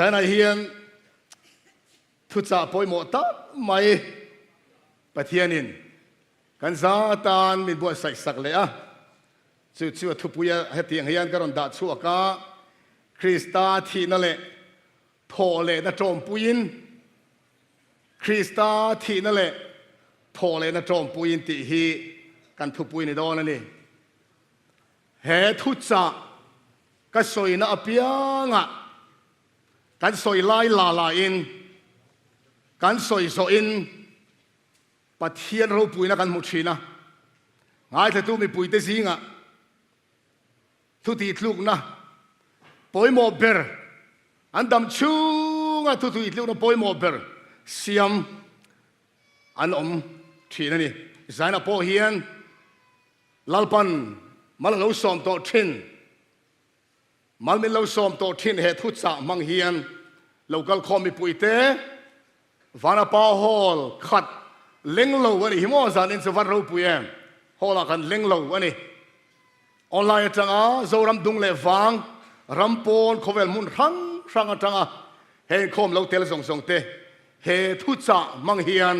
Zai na hiền thu cha poi mo ta mai pathianin kan za tan min bo sai sak le a chu chu thu puya hetiang hian karon da chu ka Krista Thihna le Thawhlehna Tawmpuiin Krista Thihna le Thawhlehna Tawmpuiin ti hi kan thu pui ni don ani he thu cha ka soina apianga kan soi lai la in kan soi so in pathian ro puina kan mu thina ngai the tu mi pui te zinga thu ti tluk na poi mo ber andam chunga thu ti tluk na poi mo ber siam an thina ni zaina po hian lalpan mal lo som to thin mal min lo som to thin he thu cha mang hian local khomi pui te vana pa hall khat lenglo ani himo zan in sawan ro puem hola kan lenglo ani online atanga zoram dung le wang rampon khovel mun rang atanga he khom lo tel song te he thu cha mang hian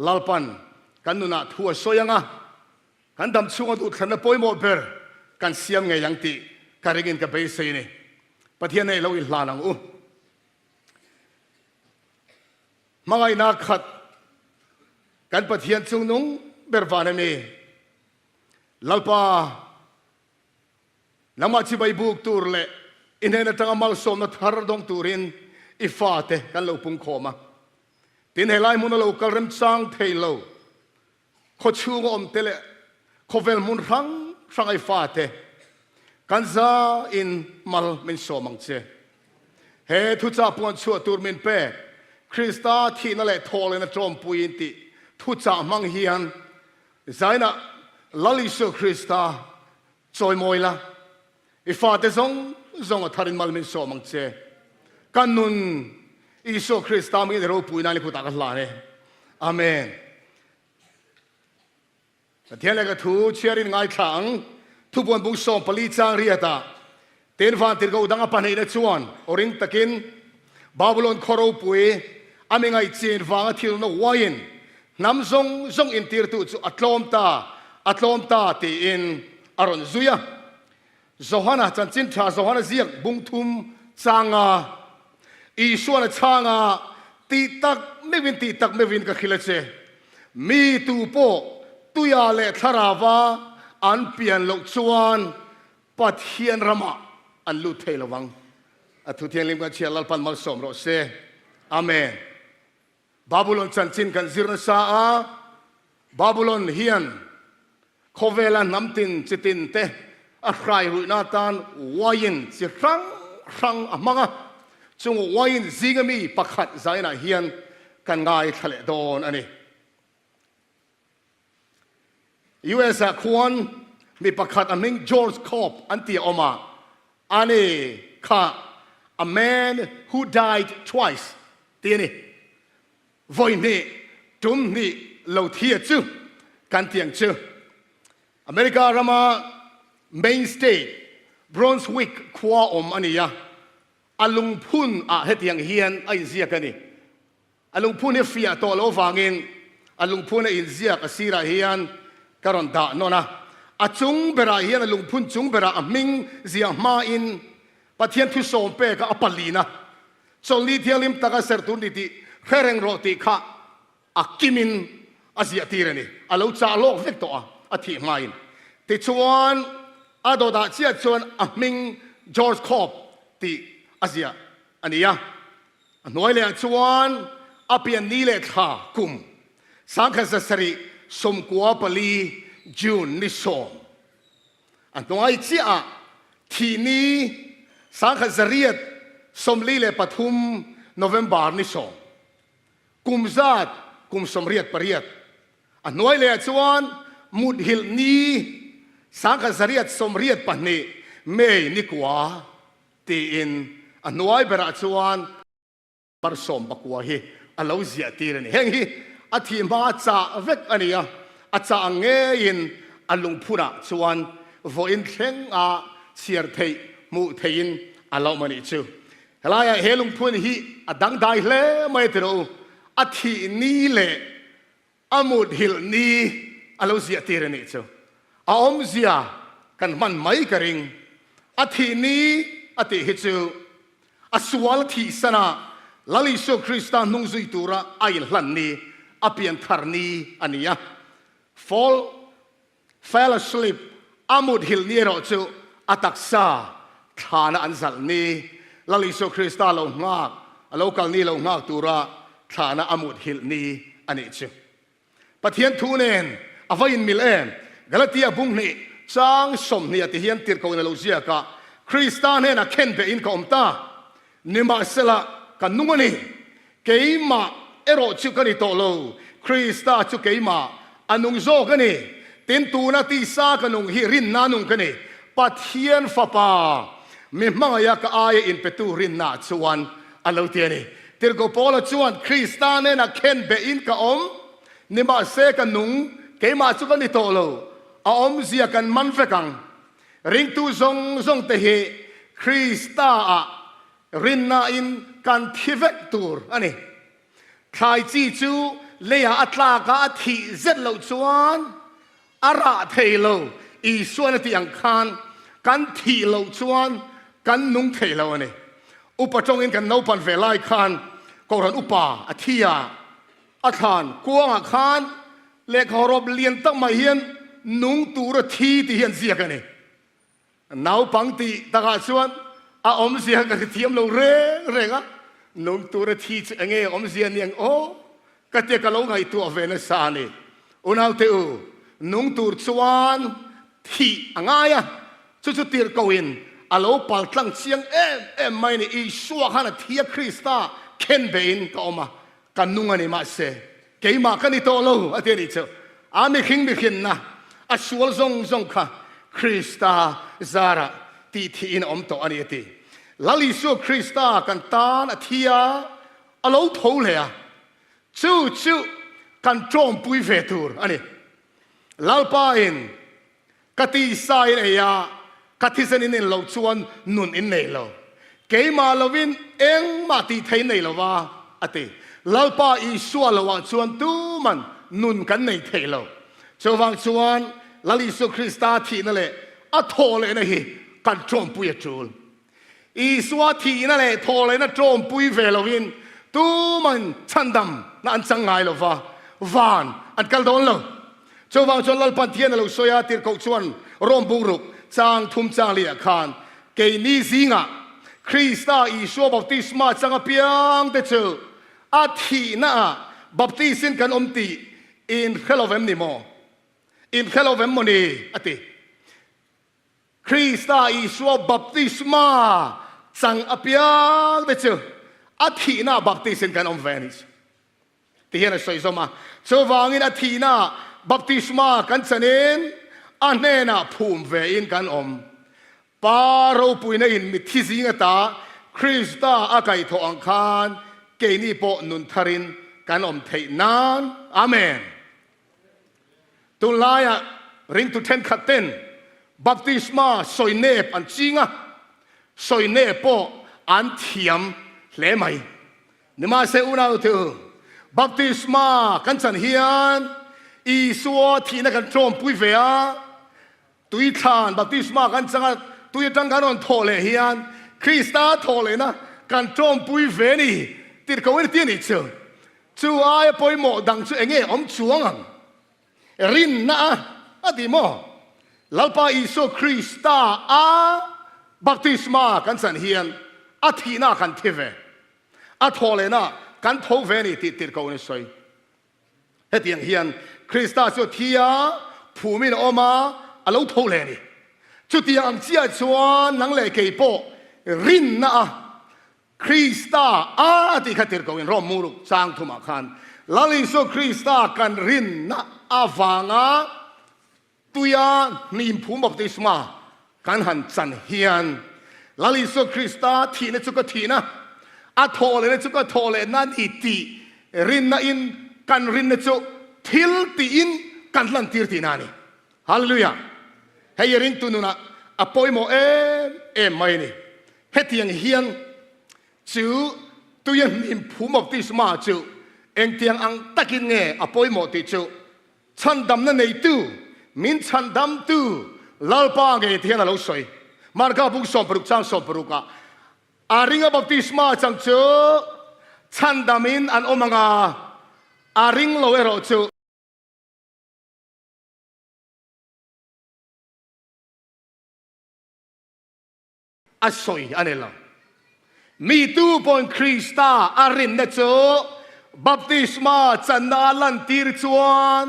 lalpan kan nuna thua soyanga kan dam chunga du thana poimo ber kan siam nge yang ti karingin ka be sei ni pathian nei lo i hlanang u mangai na khat kan pathian chung nung berwana mi lalpa lama chi bai buk tur le inena tanga mal som na thar dong turin ifate kan lo pung khoma tin helai mun lo kal rem chang thailo kho chung om tele khovel mun rang ai fate kan za in mal min somang che he thu cha pon chu tur min pe Krista Thihna le Thawhlehna Tawmpuiin ti thu cha mang hian zaina laliso Krista choi moila ifate zong atharin mal min somang che kanun iso Krista mi ro puina ni puta ka hlane amen thian le ka thu chiarin ngai thang thu bon bu som pali chang riata ten van tir go danga panei na chuan oring takin Babylon khoro pui amingai chin wanga thil no wain nam zong in tir tu chu atlom ta ti in aron zuya zohana chanchin tha zohana ziak bung thum changa isuana changa ti tak mevin ka khilache mi tu po tuya le tharawa an pian lo chuan pathian rama an lu theilawang athu thian lim ka chia lalpan mal som ro se amen Babylon chanchin kan zirna sa a Babylon hian khovela namtin chitin te a khrai ruina tan wain chi rang amanga chung wain zingami pakhat zaina hian kan ngai thale don ani US a khuan mi pakhat aming George Cobb anti oma ani kha a man who died twice tiani voi ni tum ni lo thia chu kan tiang chu America rama main state Brunswick khwa ania alungphun a hetiang hian ai zia kani alungphun e fia to lo wangin alungphun in zia ka sira hian karon da nona achung bera hian alungphun chung bera aming zia ma in pathian thu som pe ka apalina choli thialim taka sertun ti khereng roti kha akimin azia tirani alo cha lok vek to a thi main ti chuan adoda chia chuan aming George Cobb ti azia ania noi le chuan apian ni le kha kum sangkha sari som kwa pali June ni som anoi chia thi ni sangkha zariat som li le pathum November ni som kumzat kum somriat pariat anoi le chuan mudhil ni sangkha zariat somriat pahni mei ni kwa ti in anoi bera chuan par som bakwa hi alo zia tirani heng hi athi ma cha vek ania acha nge in alungphuna chuan vo in thleng a chiar thei mu thein alo mani chu ลายเฮลุงพูนฮีอดังได้เล่ไม่เท่าอาทินี้เล่อามุดฮิลนี้อาลูเซียตีเรนิโซอาอมเซียกันมันไม่กระริงอาทินี้อาทิฮิจูอาสวาลทิสนาลาลิโซคริสตานุงซุยตูระไอหลันนี้อาเปียนทาร์นีอันนี้fell asleep อามุดฮิลนี้เราจูอาตักซาฐานะอันสัลนี้ลาลิโซคริสตาลงงากโลกาลนี้ลงงากตูระฐานะอามุดฮิลนี้อันนี้จูปะเทียนทูเนนอวัยนมิลเอ็มกาลาติอาบุงนี้จางสมเนี่ยที่เฮียนติร์กวนโลเซียกะคริสตาเนนะเข็นเปอินกอมตานิมาเซละกันนุ่งนี่เกยมาเอโรชุกันนี่โตโลคริสตาชุเกยมาอนุงโซกันนี่เต็นตูนาตีซากันนุ่งฮิรินนานุงกันนี่ปะเทียนฟ้าป่ามีมังยากอายอินเปตูรินนาชวนอันเลวเทียนี่ติร์กโปลชวนคริสตาเนนะเข็นเปอินกอมนิมาเซกันนุ่งเกยมาชุกันนี่โตโลอาอมเสียกันมันเฟกังริงตูซงเตเหคริสตารินนาอินกันทิเวกตูร์อันนี้ใครจีจูเลียอัตลากาทิเซตเหล่าชวนอาราเทโลอีส่วนที่ยังคานกันทีเหล่าชวนกันนุ่งเทโลอันนี้อุปจงอินกันนปันเวลัยคานกอรันอุปาอธิยาอาคารกวงอาคารเลขารบเลียนตั้งมาเฮียนนุ่งตูระทีที่เห็นเสียกันนี่นาวปังตีตะกาชวนอาอมเสียกันเทียมเราเร่งอ่ะนุ่งตูระทีจะเงี้ยอมเสียเนี่ยโอ้ก็เตะกันเราไงตัวเวเนซานี่อุณาเตอนุ่งตูรชวนที่ง่ายอ่ะชุดตีร์กวินอาเราปัลตั้งเชียงไม่นี่อีชัวขันเทียคริสตาเข็นเบนก็ออกมากันนุ่งอันนี้มาเสเกี่ยมากันนี่โตเราอันเดียวนี้เจ้าอาไม่ขิงนะอาสวลซงค่ะคริสตาซาระที่อินอมโตอันนี้ตีลาลิโซคริสตากันตานอธิยาอาลูทูเลยอ่ะชูกันโจมปุยเฟตูร์อันนี้ลาลปาอินกติสายเนียกติเซนินเราชวนนุนอินเนลเกี่ยมาลวินเอ็งมาตีไทยเนลว่าอันนี้ลาลปาอิสวาลว่าชวนตูมันนุนกันในเทโลชาวฟังชวนลาลิโซคริสตาทีนั่นแหละอัทโทเลยนะฮีกันโจมปุยจูลอีสวาทีนั่นแหละโทเลยนะโจมปุยเวลวินตูมันชันดำนั่นจังไงล่ะวะวานอันกัลโดนล่ะชาวฟังชวนลลปันเทียนเราสวยติร์กชวนรวมบุรุษจางทุ่มจางเลียคานเกนี่ซิงะคริสตาอีชัวบัพติสมาจังเปียงเตเจออาทีน่ะบัพติสินกันอมตีอินเคลเวมนิโมอินเคลเวมโมนีอติคริสตาอิสวาบัพติสมาสังอภิยังเดชอาทิน่าบัพติสินกันอมเวนิสที่เห็นสวยสมาชาววังอินอาทิน่าบัพติสมากันเสนินอันเนน่าภูมิเวอินกันอมปารูปุยนอินมิทิสิงตาคริสตาอาไกทองคานเกนี่โปนุนทารินกันอมเทนานอาเมนตุลายะริงตุเทนขัดเต้นบัพติสมาสอยเนปอันจริงอะสอยเนปอันเทียมเล่ไหมนี่มาเซอุนาอุเถอบัพติสมากันสันเฮียนอีสัวที่นักการโจมปุยเวียตุยทานบัพติสมากันสังตุยจังกันอนโทเลเฮียนคริสตาโทเลนะกันโจมปุยเวนี่ติดกับวันที่นี่เจ้าจู่อายปอยหมอดังจู่เงี้ยอมจวงรินนะอดีโมลาปาอิโซคริสตาอาบัพติสมากันสันเฮียนอาทีน่ากันเทเวอาโทเลนะกันโทเวนี่ติดกับวันสวยเฮตียงเฮียนคริสตาจู่ที่ยาผู้มีนออกมาอาลูโทเลนี่จู่ที่ยังเจียชวนนังเลเกยโปรินนะคริสตาอาติขัดติร์กวินรอมมูรุจางทุมาคันลาลิโซคริสตากันรินนะอาฟังอาตุยานิมภูมิบัพติสมากันหันจันเฮียนลาลิโซคริสตาทีนจุกทีนะอาโทเลนจุกโทเลนันอิติรินนะอินกันรินจุทิลตีอินกันลันติร์ตินานีฮาเลลูยาเฮียรินตุนุนะอปอยโมเอ็มไม่นี่เฮตียงเฮียน จูตุยันนิมผู้บัพติศมาจูเองเตียงอังตะกินเงอปอยหมดติจูฉันดำนั่นในตู้มินฉันดำตู้ลาลปางเงเทียนเราสวยมารกาบุกสมปรุกจ้างสมปรุกะอาริงบัพติศมาจังจูฉันดำมินอันอมังอาริงเราเอรอจูอาสวยอันนี้ละมีตู้ปนคริสตาอารินเนจูบัพติศมาจันนาลันตีรจวน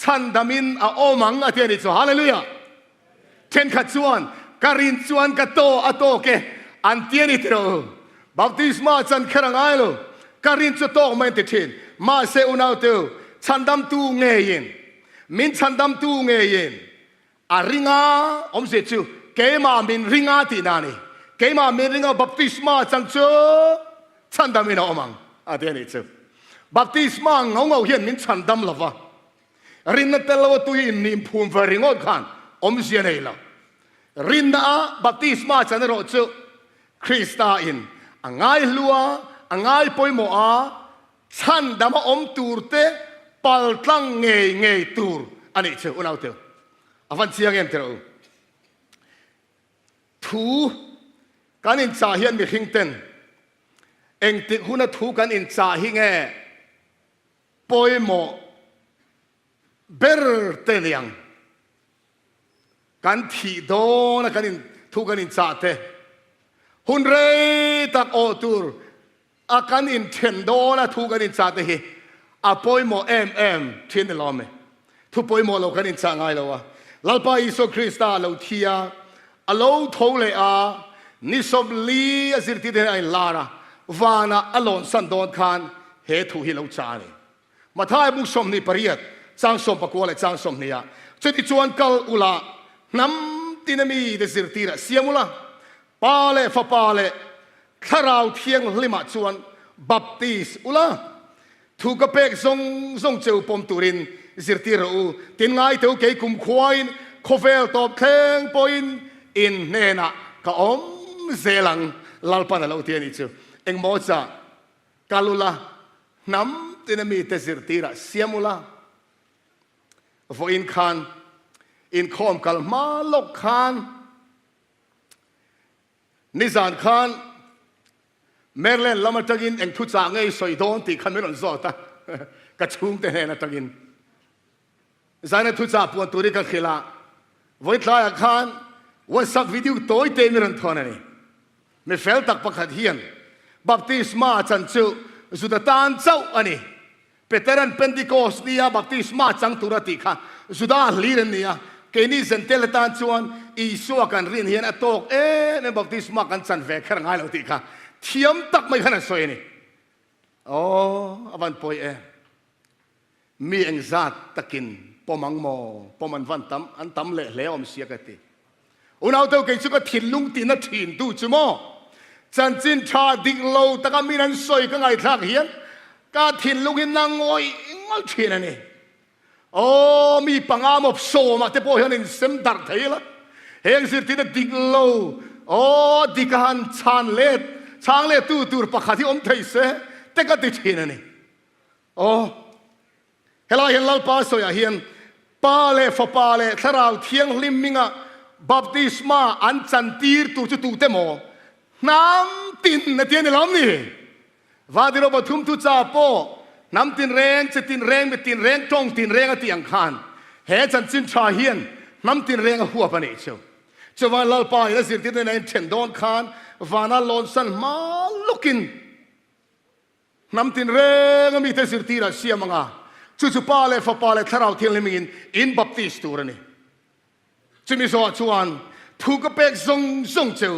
ฉันดามินอาโอมังอาเทียนิจูฮาเลลูยาเช่นขัดจวนการินจวนกัตโตอโตเกอันเทียนิตโรบัพติศมาจันเครังไอโลการินจุโตเมนติทินมาเซอุนาวเตอฉันดำตูเงยินมินฉันดำตูเงยินอาริงาอมเสจูเกมามินริงาตีนานีเกมามินริงาบัพติศมาจังจูฉันดามินอาโอมังอาเทียนิจูบัพติศมาเงาเห็นมินฉันดำลาวะรินนัตเตลวตุยินนิมพูมเฟริงอดขันอมเสียเนล่ะรินนาบัพติศมาจันโรจูคริสตาอินอ่างไงลัวอ่างไงปอยโมอาฉันดำมาอมตูร์เตปัลตังเงยตูร์อันนี้เชื่ออุณเอาเถอะอาฟันเสียงเอ็มเถอะทูการอินจ่าเฮียนมีหิงเต็นเอ็งติหุ่นทูการอินจ่าหิงเอปอยโมเบอร์เตเลียงการที่โดนการอินทูการอินจ่าเตหุ่นเรตักโอตูร์อาการอินเทนโดนะทูการอินจ่าเตฮีอาปอยโมเอ็มเทียนเดลอมเมทุปอยโมเราการอินจ่าไงเราวะลาลปาอิโซคริสตาเราเทียอาโลทงเลอานิสมลีอาศิรติเดนไอลาระวานาอลอนสันโดนคานเฮทุฮิเราจานีมาท้ายมุสมนี่ปริยัดจางสมปะกัวเลยจางสมเนี่ยจุดที่ชวนกัลอุลาน้ำตินามีเดสิรติระเสียมุละปาเลฟปาเลข้าราวเทียงลิมาชวนบัพติสอุลาถูกกระเปกทรงเจ้าปมตุรินสิรติระอูตินไงเต้าเกยกุมควายโคเฟลตอบแทงปอยอินเนนะก็อมเซลังลาลปันเราเทียนิจูเอ็งโมจ่ากาลุลาน้ำตินามีเตสิรติระเสียมุละฟอินคานอินคอมกัลมาลกคานนิสานคานเมรเลนลามาตะกินเอ็งทุจางไงสอยโดนตีขันไม่หล่นซอตากระชุงเตเนนะตะกินสายนั้นทุจาปวนตุริกะขิลาวันทลายคานวันสักวิดีโอตัวเตมิรันทอนี่ไม่เฟลตักปะขัดเฮียนบัพติศมาจันจูสุดตานเจ้าอันนี้เปเตรันเพนติโคสเนี่ยบัพติศมาจังตุรติค่ะสุดาลีรเนี่ยเกนี่เซนเทลตานชวนอีสัวกันเรียนเฮียนอตกในบัพติศมากันจันเวกขรังไงเราติค่ะเทียมตักไม่ขนาดสวยนี่โอ้อวันปอยมีเอ็งซาดตะกินปมังโมปมันวันตั้มอันตั้มเละแล้วอมเสียกันตีอุณเอาเท่าเกี่ยก็ถิ่นลุงตีนัดถิ่นดูจุโมจันจินชาดิกโลตะกามีนันสวยก็ไงทักเฮียนกาถิ่นลุงหินนางงอยงอยถิ่นนี่โอ้มีปังอามบโซมาแต่พอเห็นเซมดักเทละเฮงสิที่นัดดิกโลโอ้ดิกันชานเล็ดช้างเล็ดตูปะขาที่อมไทยเสแต่ก็ติดถิ่นนี่โอ้เฮลาเห็นลาลปาสอยเฮียนปาเลฟปาเลทาราวเทียงลิมมิงะบัพติศมาอันจันตีร์ตูจุตูเตโมน้ำตินนเทียนในลำนี้วาดิโรบทุมทุจ่าโปน้ำตินแรงจะตินแรงไม่ตินแรงจ้องตินแรงอติยังคานเฮจันจินชาเฮียนน้ำตินแรงหัวปนิเชียวจะวันลาลปาและสิทธิในเชนดอนคานวานาลอนสันมาลุกินน้ำตินแรงมีแต่สิทธิราเสียมังอาจู่ๆปาเลฟปาเลทาราวเทียงลิมินอินบัพติสตูรนี่จะมีสวัสดิ์ชวนถูกกระเปกทรงเจ้า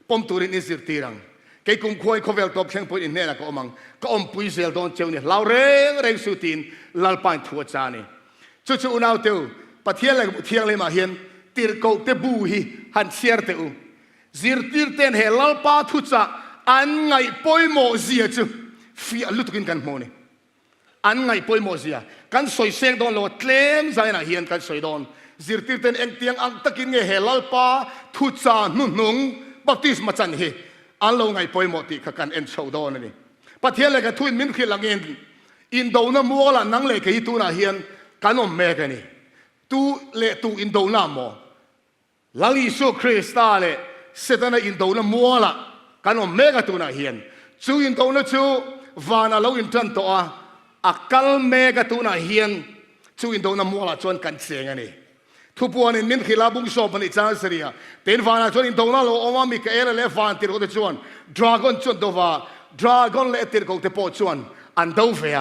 ปมตูรินอิสิรตีรังเกี่ยกุมควายเขาเวลตบเชียงปุ่นอินเนล่ะก็อมังก็อมปุยเซลโดนเจ้าเนี่ยเราเร่งสุตินลาลปานทัวจานี่จู่ๆอุณเอาเตวปะเทียงเลยเทียงเลยมาเฮียนตีร์โกเตบูฮีหันเชียร์เตวซิรตีร์เตนเฮลาลปาทุจ่าอันไงปอยโมเซียจู่ฟีอัลลุตกินกันโมนี่อันไงปอยโมเซียกันสวยเสียงโดนโลดเลมใจน่ะเฮียนกันสวยโดนซิรตีร์เตนเอ็งเตียงอังตะกินเงเฮลาลปาทุจ่านุ่งบัพติศมาจันเฮ อันลงไงปอยหมดที่กันเอ็นโชว์ดอนนี่ประเทศอะไรกันทุนมินขึ้นหลังอินโดน่ามัวละนังเลยกับตัวน่ะเฮียนกันอมเมกันนี่ตูเละตูอินโดน่ามัวหลังอิสุคริสตาเลยเสด็จในอินโดน่ามัวละกันอมเมกันตัวน่ะเฮียนจูอินโดน่าจูวานาเราอินทันตัวอักกัลเมกันตัวน่ะเฮียนจูอินโดน่ามัวละจวนกันเสียงนี่ทุกวันนี้มินขีลาบุ้งชอบมันอีจ้าเสียเต็นวานาจวนอินโดน่าเราออกมามีเอลเล่ฟานติดก็จะจวนดราก้อนจวนตัวว่าดราก้อนเล่ติดก็จะปอจวนอันเดาเฟีย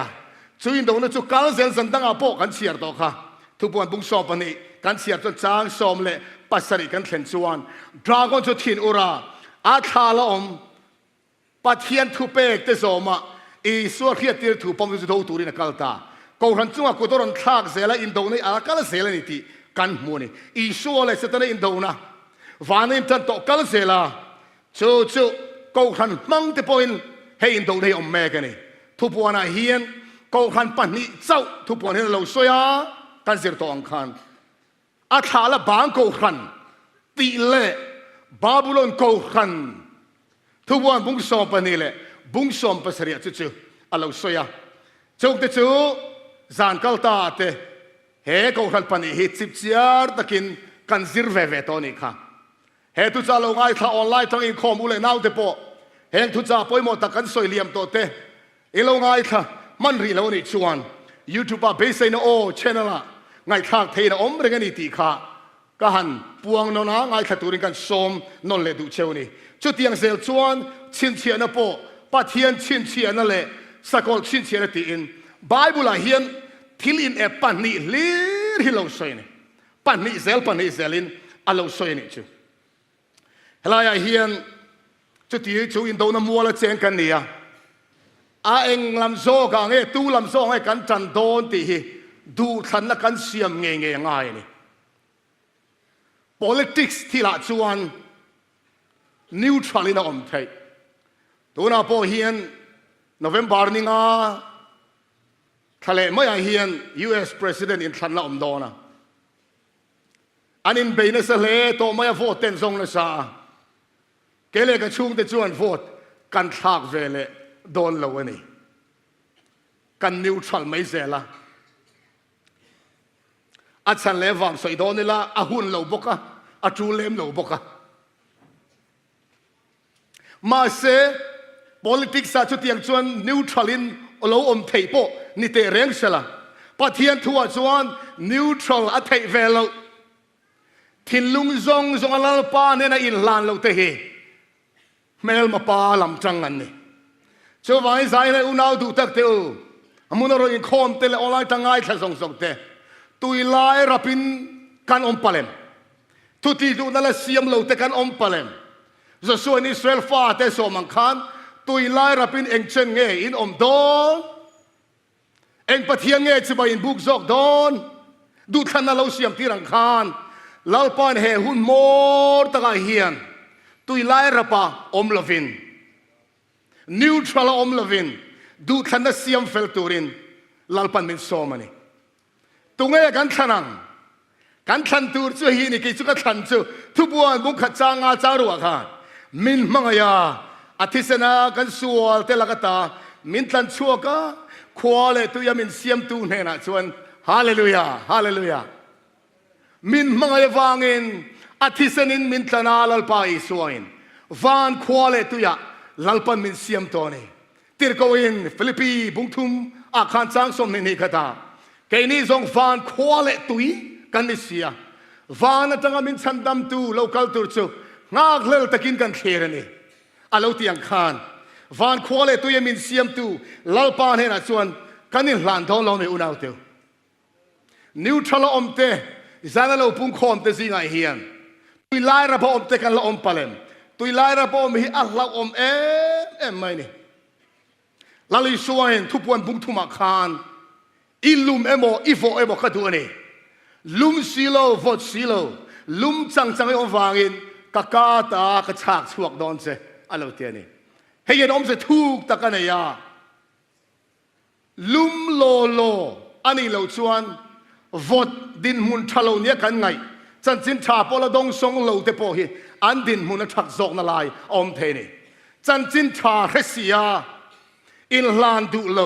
จูอินโดน่าจูกัลเซนสันตั้งอาโปกันเชียร์ตัวค่ะทุกวันบุ้งชอบมันอีกันเชียร์จนจ้างชมเล่ปัสสริกันเข็นจวนดราก้อนจูทินอุราอาคาละปัทเทียนทุเปกเตโซมาอีส่วนเทียติร์ทุปมจุดตูรินกัลตากูรันจุงกูตัวรันทักเซลอินโดนีอากัลเซลนิติกันมูนี่อีส่วนเลยเสด็จอินโดนะวานินทันโตกัลเซลาจูกูรันมังเตปอินเฮอินโดนีอมเมกันนี่ทุกวันอาเฮียนกูรันปันนี่เจ้าทุกวันนี้เราสวยกันเสียตัวอังคารอาชาละบางกูรันตีเล่บาบิโลนกูรันทุกวันบุ้งสอมปันนี่แหละบุ้งสอมปัสเรียจู่ๆเราสวยจุกเตจู่จานกัลตาเตเฮกูรันปันนี่ฮิตสิบเจียร์ตะกินกันซิร์เวเวตอนี่ค่ะเฮตุจ่าเราไงถ้าออนไลน์ทั้งอินคอมอุเลน่าวเตปอเฮตุจ่าปอยหมดตะกันสวยเลี่ยมตัวเตอีเราไงค่ะมันรีแล้วนี่ชวนยูทูบเบสไนโอชแนลไงข้างเทนอมเรื่องนี้ตีค่ะก็หันปวงนนะไงขัดตัวริกันสมนนเลดูเชวนี่จุดยังเซลชวนชินเชียนปอปัทเทียนชินเชียนนั่นแหละสกอลชินเชียนตีอินไบเบิลเฮียนทิลินเอปันนี่ลีที่เราสวยนี่ปันนี่เซลินเราสวยนี่จูเฮลายเฮียนจุดที่จูอินโดนมัวละเจงกันเนี่ยอาเองลำโซ่กันตู้ลำโซ่ให้กันจันโดนตีดูทันละกันเสียมเงี้ยง่ายนี่ politics ที่ละชวน neutral นะอมไทยตัวน่ะพอเฮียน November นี่งาทะเลไม่เฮียน U.S. President อินทันละอมโดนะอันนี้เป็นเสลตัวไม่โหวตเต็นทรงเลยซาเกลี่ยกันช่วงแต่ชวนโหวตกันทากเวลโดนเราเนี่ยกันนิวทรัลไม่เสียละอาจารย์เลวังสวยโดนนี่ละอาหุ่นเราบกะอาจูเลมเราบกะมาเส politics อาจุดยังชวนนิวทรัลินเราอมเทยโปนี่เตะเร่งเสละปะเทียนทัวชวนนิวทรัลอาเทยเวลทินลุงซงอัลลป้าเนี่ยนะอินลานเราเตะเมลมาป้าลำจังงันนี่ชาวบ้านใจเลยอุณาดูตักเตออามุนเราอินคอมเตลออนไลน์ตั้งไงแค่ส่งเตตุยไลรับอินกันอมพาเลมทุติดูนั่นแหละเสียมเราเตกันอมพาเลมจะส่วนอิสราเอลฟ้าเตสมังคันตุยไลรับอินเองเชงเงอินอมโดนเองปะเทียงเงจะไปอินบุกซอกโดนดูท่านนั่นเราเสียมที่รังคานลาปานเฮหุ่นมอร์ตะกาเฮียนตุยไลรับปะอมลวินนิวทรัลอมลวินดูท่านนั่นเสียมเฟลตูรินลาปานมินโซมานีตรงนี้กันทันังกันทันตูร์ช่วยนี่กิจก็ทันจูทุบวันมุขจางอาจารุอาคารมินมังยาอาทิตย์นากันสวลเตลกตามินทันชัวก็ควาเลตุยามินเสียมตูเนนะชวนฮาเลลูยาฮาเลลูยามินมังยาวางินอาทิตย์นินมินทันาลัลปาอิสวอินวานควาเลตุยาลัลปันมินเสียมตัวนี้ติร์โกอินฟิลิปปีบุงทุมอาคารจางสมนิกตาแค่นี้ส่งฟานควาเลตุยกันนิเสียวานตั้งมินชันดำตูโลกาลตุรจูงากเลลตะกินกันเคียร์นี่อาลูตียงคานวานควาเลตุยมินเสียมตูลาลปานเฮนะชวนกันนี่หลานทองเราไม่อุณาวเตวนิวทรัลอมเตจานเราปุ่งคอมเตซิงไอเฮียนตุยไลระบอมเตกันละอมพาเลมตุยไลระบอมฮิอัลลาอมเอ็มไม่นี่ลาลิชวนทุบวันปุ่งทุมาคานอิลุมเอโมอีโฟเอโมขัดตัวนี่ลุมซิโลวอดซิโลลุมจังไออมวางินกะกาตากระชากชวกดอนเซอะไรเตียนี่เฮียนอมเซทุกตะกันเนียลุมโลโลอันนี้เราชวนวอดดินมุนทะโลเนี่ยกันไงจันจินชาปอละดงสงโลเตโปฮีอันดินมุนทักซอกนาลายอมเทนี่ จันจินทาเฮเซียอินลานดูโล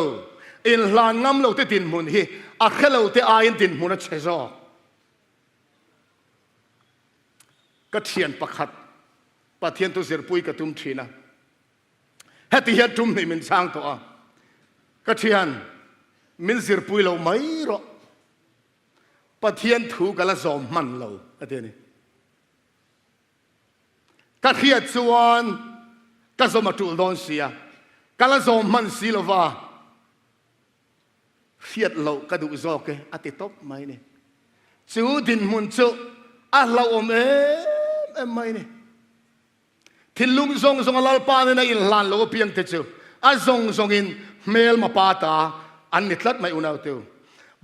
อินลานงำโลเตดินมุนฮีอาเคโลเตอายินดินมุนเชซอก็เทียนประคัดปะเทียนตุเสียปุยกระตุ้มทีนะเฮติเฮตุมนี่มันช่างตัวก็เทียนมินเสียปุยเราไม่รอปะเทียนถูกกละสอมมันเราอะเทียนี่ก็เทียนส่วนก็สมมาตุลดอนเสียกละสอมมันสีลว่าเทียดเราก็ดูจอกเกอติตบไม่เนี่ยจูดินมุนจูอะเราอมไม่เนี่ยทิลุงซงลาลปานในอินลานโลเพียงเตจูอะซงอินเมลมาปาตาอันนิทลัดไม่อุณาเตว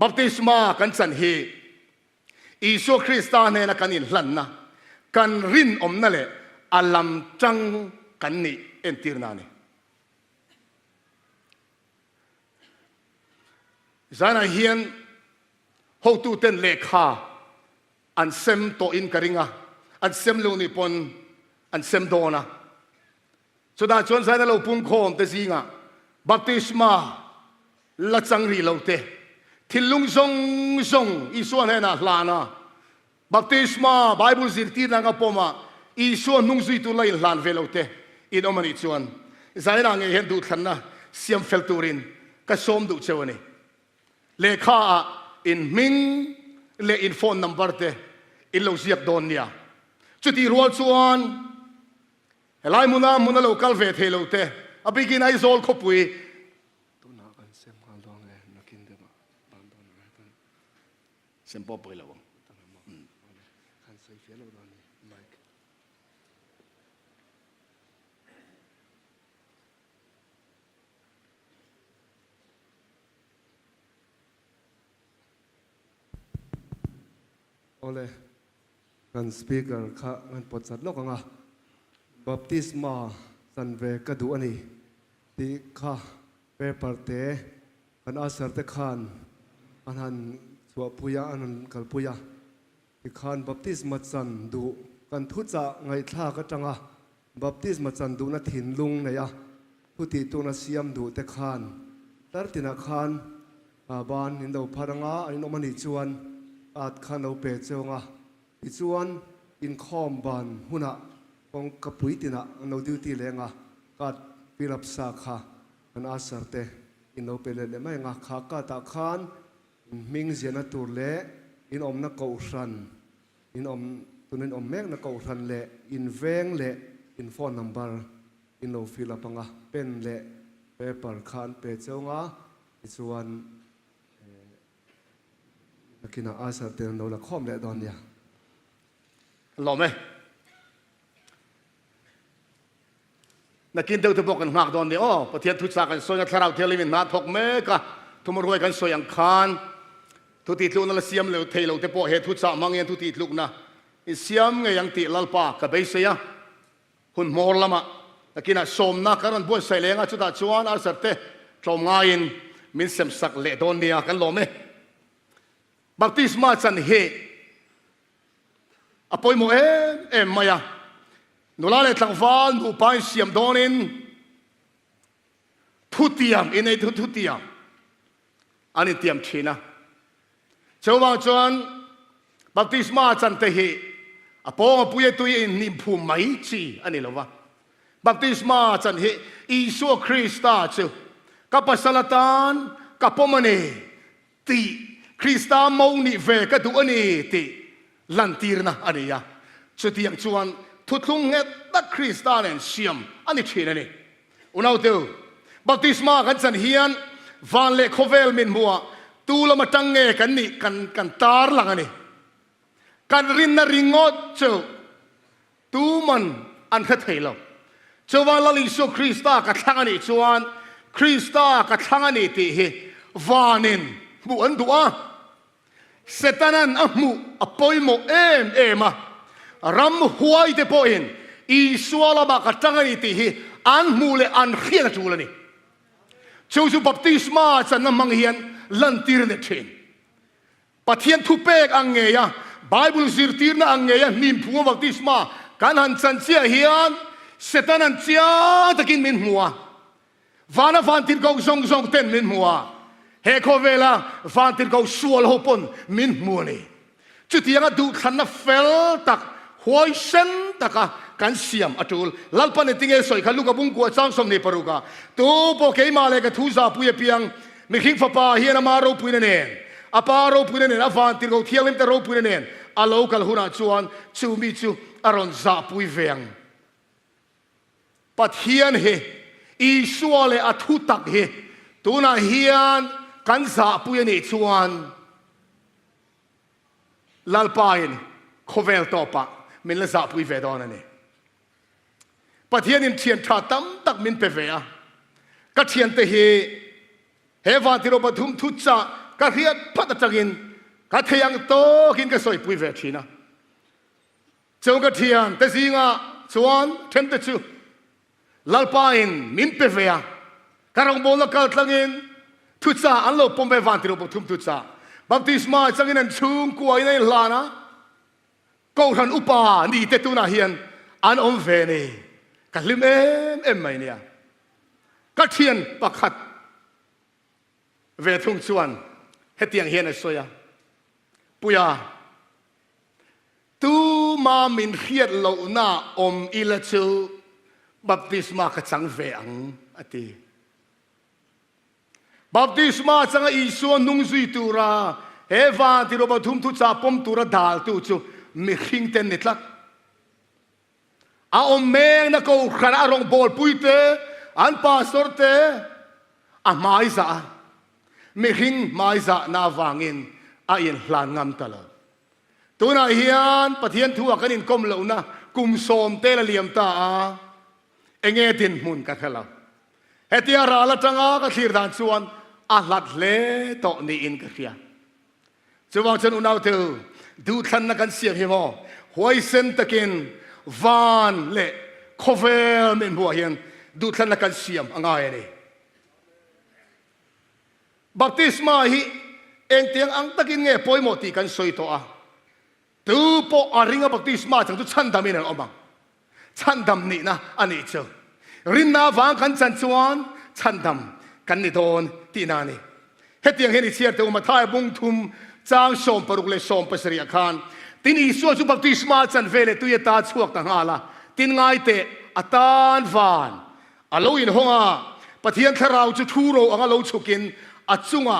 บัพติศมากันสันเฮอิสุคริสต์เนี่ยนะกันอินลันนะกันรินอมนั่นแหละอัลลัมจังกันนี่เอ็นตีร์นานี่จานาเฮียนhow tu ten lekha an sem to in karinga an sem lo ni pon an sem dona so da chon sai na lo pum khom te zinga baptisma la changri lo te thilung zong isuan he na hlana baptisma bible zir ti na nga poma isuan nung zui tu lai hlan ve lo te in omani chuan zai na nge hen du thanna siam fel turin ka som du chewani lekha in ming le in phone number te in lo ziak don nia chuti rual chuan helai muna local ve thelo te abigin Aizawl khopui tu na kan sem hal dong e nakin de ma ban don na tan sem po poi lo kan sai fe lo don mike ole kan speaker kha kan potsat lo kanga baptisma sanve kadu ani ti kha paper te kan asar te khan anan chua puya anan kal puya ti khan baptisma chan du kan thu cha ngai thla ka tanga baptisma chan du na thin lung ne ya puti tu na siam du te khan tartina khan ban in do pharanga in omani chuan at khan au pe chonga ichuan in khom ban huna kong kapuitina no duty lenga kat pilap sa kha an asarte in no pele le mai nga kha ka ta khan ming zena tur le in om na ko ran in om tunin om mek na ko ran le in veng le in phone number in no filapanga pen le paper khan pe chonga ichuan kina asar te no la khom le don ya lo me nakin deu te bok kan ngak don ni o pathian thu cha kan soya tharau thelimin na thok me ka tumroi kan soyang khan tu ti tlu na la siam le thei lo te po he thu cha mangen tu ti tluk na i siam nge yang ti lalpa ka be se ya hun mor lama nakina som na karan bo sai lenga chu da chuan asar te tlom nga in min sem sak le don nia kan lo me baptisma chan he apoi mo em maya nulale tlangwal nu pai siam donin thutiam inei thutiam ani tiam thina chawang chuan baptisma chan te he apo puye tu in nim phu mai chi ani lova baptisma chan he isu Krista chu kapasalatan kapomane ti Krista mau ni ve ka du ani ti lantirna ania chutiang chuan thutlung nge ta Krista nen siam ani thina ni unau tu baptisma kan chan hian van le khovel min muwa tu lama tange kan ni kan tar lang ani kan rin na ringot chu tu man an kha thailo chuwa lali su Krista ka thang ani chuan Krista ka thang ani ti hi vanin bu an duwa setanan amu apoimo ema ram huai te poin i suala ba ka tangani ti hi an mule an khian tulani chu baptisma chan na manghian lantir ne thin pathian thu pek ange ya bible zirtir na ange ya nim phu baptisma kan han chan chia hian เสตันันเจียตะกินมินหัววานาฟันติดกงซงเต้นมินหัวเฮโคเวลาฟันติดกงสัวลหปนมินหัวนี่จุดที่ยังดูขันนับเฟลตักหวยเส้นตักกันเสียมอจูลลัลปันติงเอสอยขันลูกบุ้งกัวจ้างสมเนปรุกาตัวโปเกมาเลยกับทูซาปุยเปียงมิคิงฟ้าป่าเฮียนามาโรปุยเนนอาปาโรปุยเนนอาฟันติดกงเที่ยวลิมแต่โรปุยเนนอาโลกัลหุนาจวนจูมิจูอารอนซาปุยเวียงปัทเฮียนเฮอีสัวเลอทุตักเฮตัวน่าเฮียนกันซาปุยเนจวนลัลปายนโคเวลตอปะมินละซาปุยเวดอนนั่นเองปัทเฮียนินเทียนท่าตั้มตักมินเปเวียกัทเทียนเตเฮวันที่เราปฐุมทุจ่ากัทเฮียนพัดจักินกัทเฮียงโตกินก็สวยปุยเวทีนะจงกัทเฮียนแต่สิงะชวนเทมเตจูลัลปายนมินเปเวียการองบอลกัลตังินทุจ่าอันโลปมเววันที่เราปฐุมทุจ่าบัพติสมาจังอินันชุงกัวอินันลานะกูทันอุปานี่เตตุนาเฮียนอันอมเวนีกัลิมเอ็มไม่เนี่ยกัดเทียนปักขัดเวทุงชวนเฮตียงเฮียนสวยปุยาตูมามินเฮียดเหล่าหน้าอมอิเลจูบัพติสมากัจังเวงอติบัพติสมาจังอีส่วนนุ่งซุยตูราเฮวานที่เราบทุมทุจ่าปมตูระดาลตูจูมิขิงเตนนิดลักอาอมเมงนักเอาขณะรองบอลปุยเตอันปาสอร์เตอาไมซ่ามิขิงไมซ่านาวังอินอาอินหลานงามตลอดตัวน่าเฮียนปะเทียนทัวกันอินกลมเหล่านะกุมโสมเตละเลียมตาเองเอตินมุนกันเราเฮติอาราละจังอาก็ขีดานชวนอาลัดเล่โตนี่อินกันเฮียจะว่าฉันอุณาเตอดูทันนักการเสียงหิมะหวยเซนตะกินวานเล่โคเวลมินบัวเฮียนดูทันนักการเสียงอ่างไงนี่บัพติสมาฮิเองเตียงอังตะกินเงยปอยหมดที่กันสวยตัวตูปออาริงบัพติสมาจังตุชันดามินันออกมาชันดำนี่นะอันนี้เจ้ารินนาวางกันจันชวนชันดำกันนี่โดนที่นานี่เฮตียงเฮนิเชียร์เตอมาท้ายบุ้งทุมจางสมปรุกเลสมปัสริยคานตินอีส่วนสุบัพติสมาจันเวเลตุยตาช่วงต่างหาละตินไงเตะอัตานวานอโลอินฮงอาปะเทียนทราวจุทูโรอังอโลชุกินอัจุงะ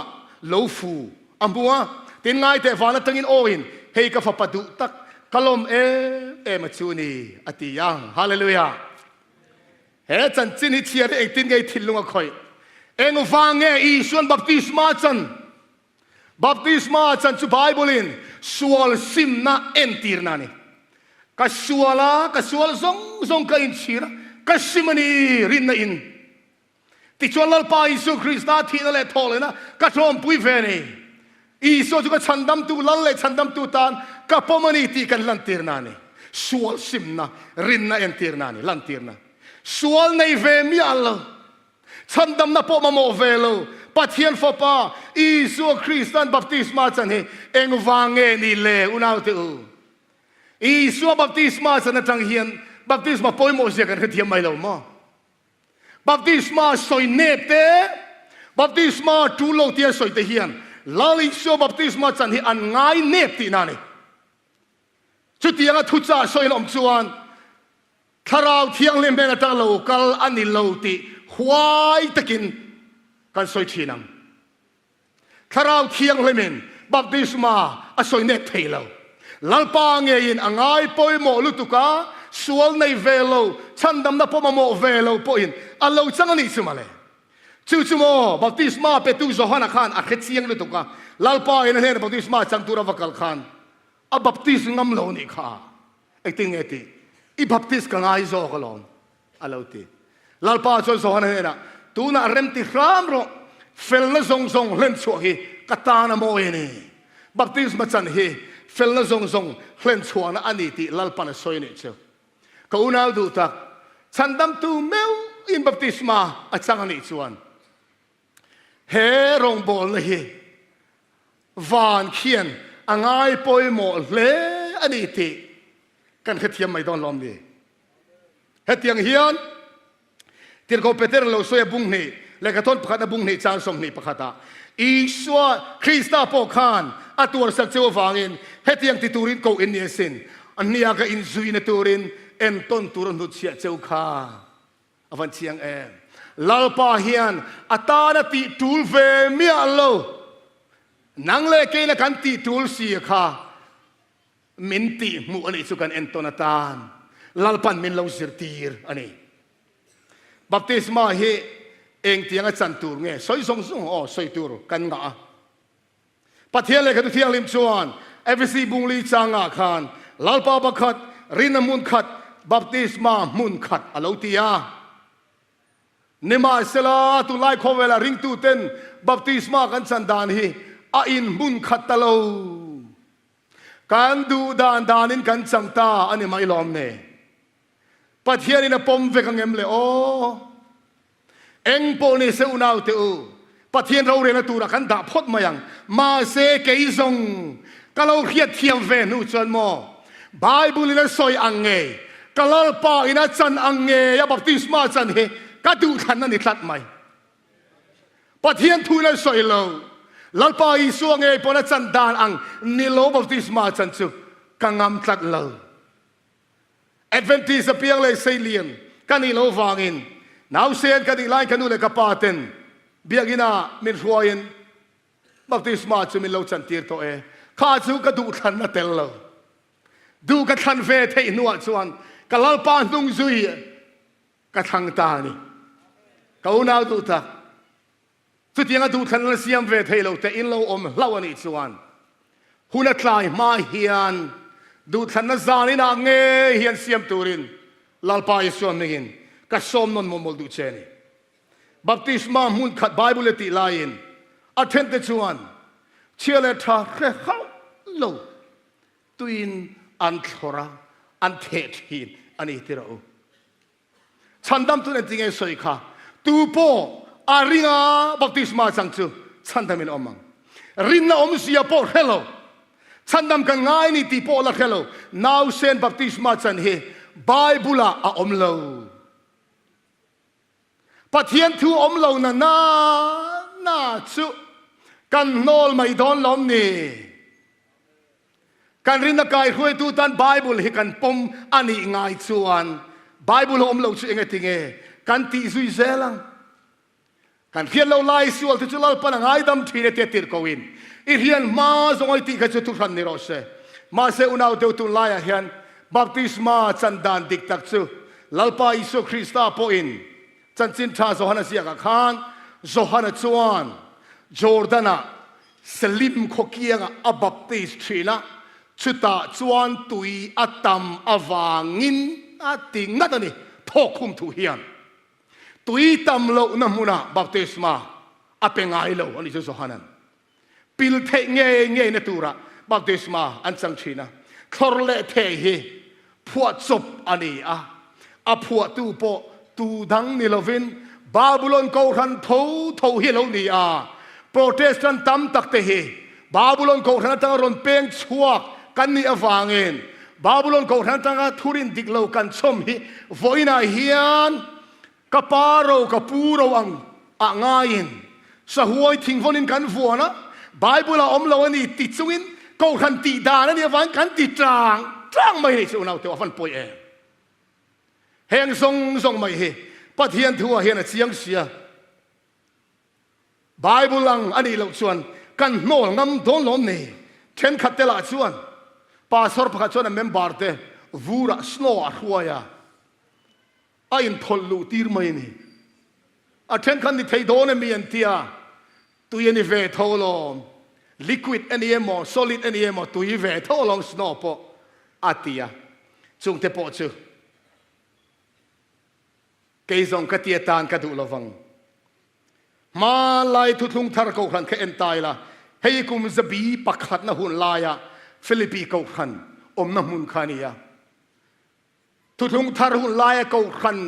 โลฟูอัมบัวตินไงเตะวานตังอินโออินเฮกฟะปะดุตักกลมมาจูนีอติยังฮาเลลูยาเฮจันจินฮิเชียร์เองตินไงทิลลุงคอยเองฟังเงอีส่วนบัพติสมาจันบัพติสมาจันจูไบเบิลินสวลซิมนาเอนตีร์นานี่กัสวลซงกันอินชีระกัสซิมนีรินนาอินติชวนลัลปาอิสุคริสต์ที่นั่นแหละทอเลยนะกัทอมปุยเวนีอีโซจุกชันดัมตูลัลเลชันดัมตูตานกับปมนีที่กันลันตีร์นานี่สวลซิมนารินนาเอนตีร์นานี่ลันตีร์นาสวลในเวมิอัลลฉันดำนับพอมาโมเวโลปัทเทียนฟ้าป่าอิสุคริสต์บัพติสมาจันเฮเองวางเงนี่เลอุณาเตออิสุบัพติสมาจันจังเฮียนบัพติสมาปอยโมเสกันเทียมไม่ลงมาบัพติสมาสอยเนปเตบัพติสมาทูโลเตียสอยเตเฮียนลาลิสุบัพติสมาจันเฮอันง่ายเนปตีนานี่ชุดที่ยังทุจ่าสอยลมจวนทาราวเทียงเล่มเบนตังโลกัลอันนิโลติหวายตะกินกันสวยทีนังถ้าเราเที่ยงเลยมินบัพติศมาอสวยเนตเทลลัลปางเงินอ่างไอปอยโมลุตุกาสวลในเวโลฉันดำนับพอมาโมเวโลปอยน์อัลลอฮ์จังนี่สมาเลยจู่ๆโมบัพติศมาเปตุโซฮานาคานอาเขตเสียงลุตุกาลัลปางเงินบัพติศมาจังตุระวักลคานอับบัพติศงำโลนี่ค่ะไอ้ติงเอติอีบัพติศกังไอโซกลอนอัลลอฮ์ตีลัลปาจนโซฮานาตูน่าเริ่มติดรามโรเฟลนซงเล่นชัวฮีกตานาโมเอนี่บัพติสมาจันฮีเฟลนซงเล่นชัวนะอันนี้ที่ลัลปานะสวยนี่เจ้าก็อุณาดูตักฉันดำตูเมวอินบัพติสมาอัจังอันนี้ชวนเฮรงบอลนี่วานเขียนอ่างไอปอยโมเลอันนี้ที่กันเทียมไม่ต้องล้อมดี hetiang hian tir ko peter lo soya bung ni le ka ton pakhat na bung ni chang som ni pakhata iswa Krista po khan atur sak cheu wangin hetiang ti turin ko in ni sin ania ka in zui na turin en ton turon hut sia cheu kha avan chiang lalpa hian atana ti tul ve mi allo nang le ke na kan ti tul si kha minti mu ani chu kan en tonatan lalpan min lo zirtir ani baptisma hi eng tianga chantur nge soi song song soi tur kan nga pathian le ka tu thiang lim chuan every bung li changa khan lalpa bakhat rinamun khat baptisma mun khat alotia nima sela tu lai khowela ring tu ten baptisma kan chandan hi a in mun khat talo kan du danin kan changta ani mai lom ne pathian in a pom ve kang em le eng po ni se unau te u pathian ro re na tu ra kan da phot mayang ma se ke zong kalau khiat thiam ve nu chon mo bible in a soi ange kalal pa in a chan ange ya baptisma chan he ka du khan na ni thlat mai pathian thu na soi lo lalpa i suang e pona chan dan ang ni lo baptisma chan chu kangam thlat lo adventist apiang le sailian kani lo wangin now sen kani lai kanu le kapaten biagina min ruain baptisma chu min lo chan tir to kha chu ka du khan na tel lo du ka khan ve the nuwa chuan kalal pa nung zui ka thang ta ni kauna tu ta tu tianga du khan la siam ve the lo te in lo om hlaw ani chuan huna tlai ma hian du khan na zani na nge hian siam turin lalpa isom ningin ka som non momol du cheni baptisma mun khat bible ti lain attend the chuan chiale tha khe khaw lo tuin an thora an the thin ani tirau chandam tu ne tinge soi kha tu po aringa baptisma changchu chandamin omang rinna om sia po hello chandam ka ngai ni ti po la hello now sen baptisma chan he bible a omlo pathian thu omlo na chu kan nol mai don lom ni kan rin na kai huai tu tan bible hi kan pom ani ngai chuan bible om lo chu enge tinge kan ti zui zelang kan khian lo lai sual tu chulal pan ngai dam thine te tir koin i hian ma zongoi ti ka chu tu ran ni ro se ma se unau te tu lai a hian baptisma chandan dik tak chu lalpa isu Krista po in chan chin tha zohana sia ka khan zohana chuan Jordana Selim khokianga a baptist thina chuta chuan tui atam awangin ating natani thokum thu hian tui tam lo na muna baptisma apengai lo ani so hanan pil the nge na tura baptisma an chang thina thorle the hi phuat chop ani a phuat tu po tu dang ni lovin babylon ko ran tho hi lo ni protestant tam tak te hi babylon ko ran ta ron peng chuak kan ni awangin babylon ko ran ta thurin diklo kan chom hi voina hian kaparo kapuro ang angain sa huai thingvonin kan vuana bible a omlo ani ti chungin ko ran ti dan ani awang kan ti trang mai ni chu nau te afan poi heng song mai he pathian thua hian a chiang sia bible lang ani lo chuan kan nol ngam don lom ni then khatela chuan pastor pakhat chuan a member te vura snow a huaya a in tholu tir mai ni a then kan ni thei don mi an tia tu ye ni ve tholom liquid ani emo solid ani emo tu yi ve tholong snow po atia chung te po chu keizong katia tan ka du lovang ma lai thu thung thar ko khan khe entai la hei kum zabi pakhat na hun laya philippi ko khan om na mun khania thu thung thar hun laya ko khan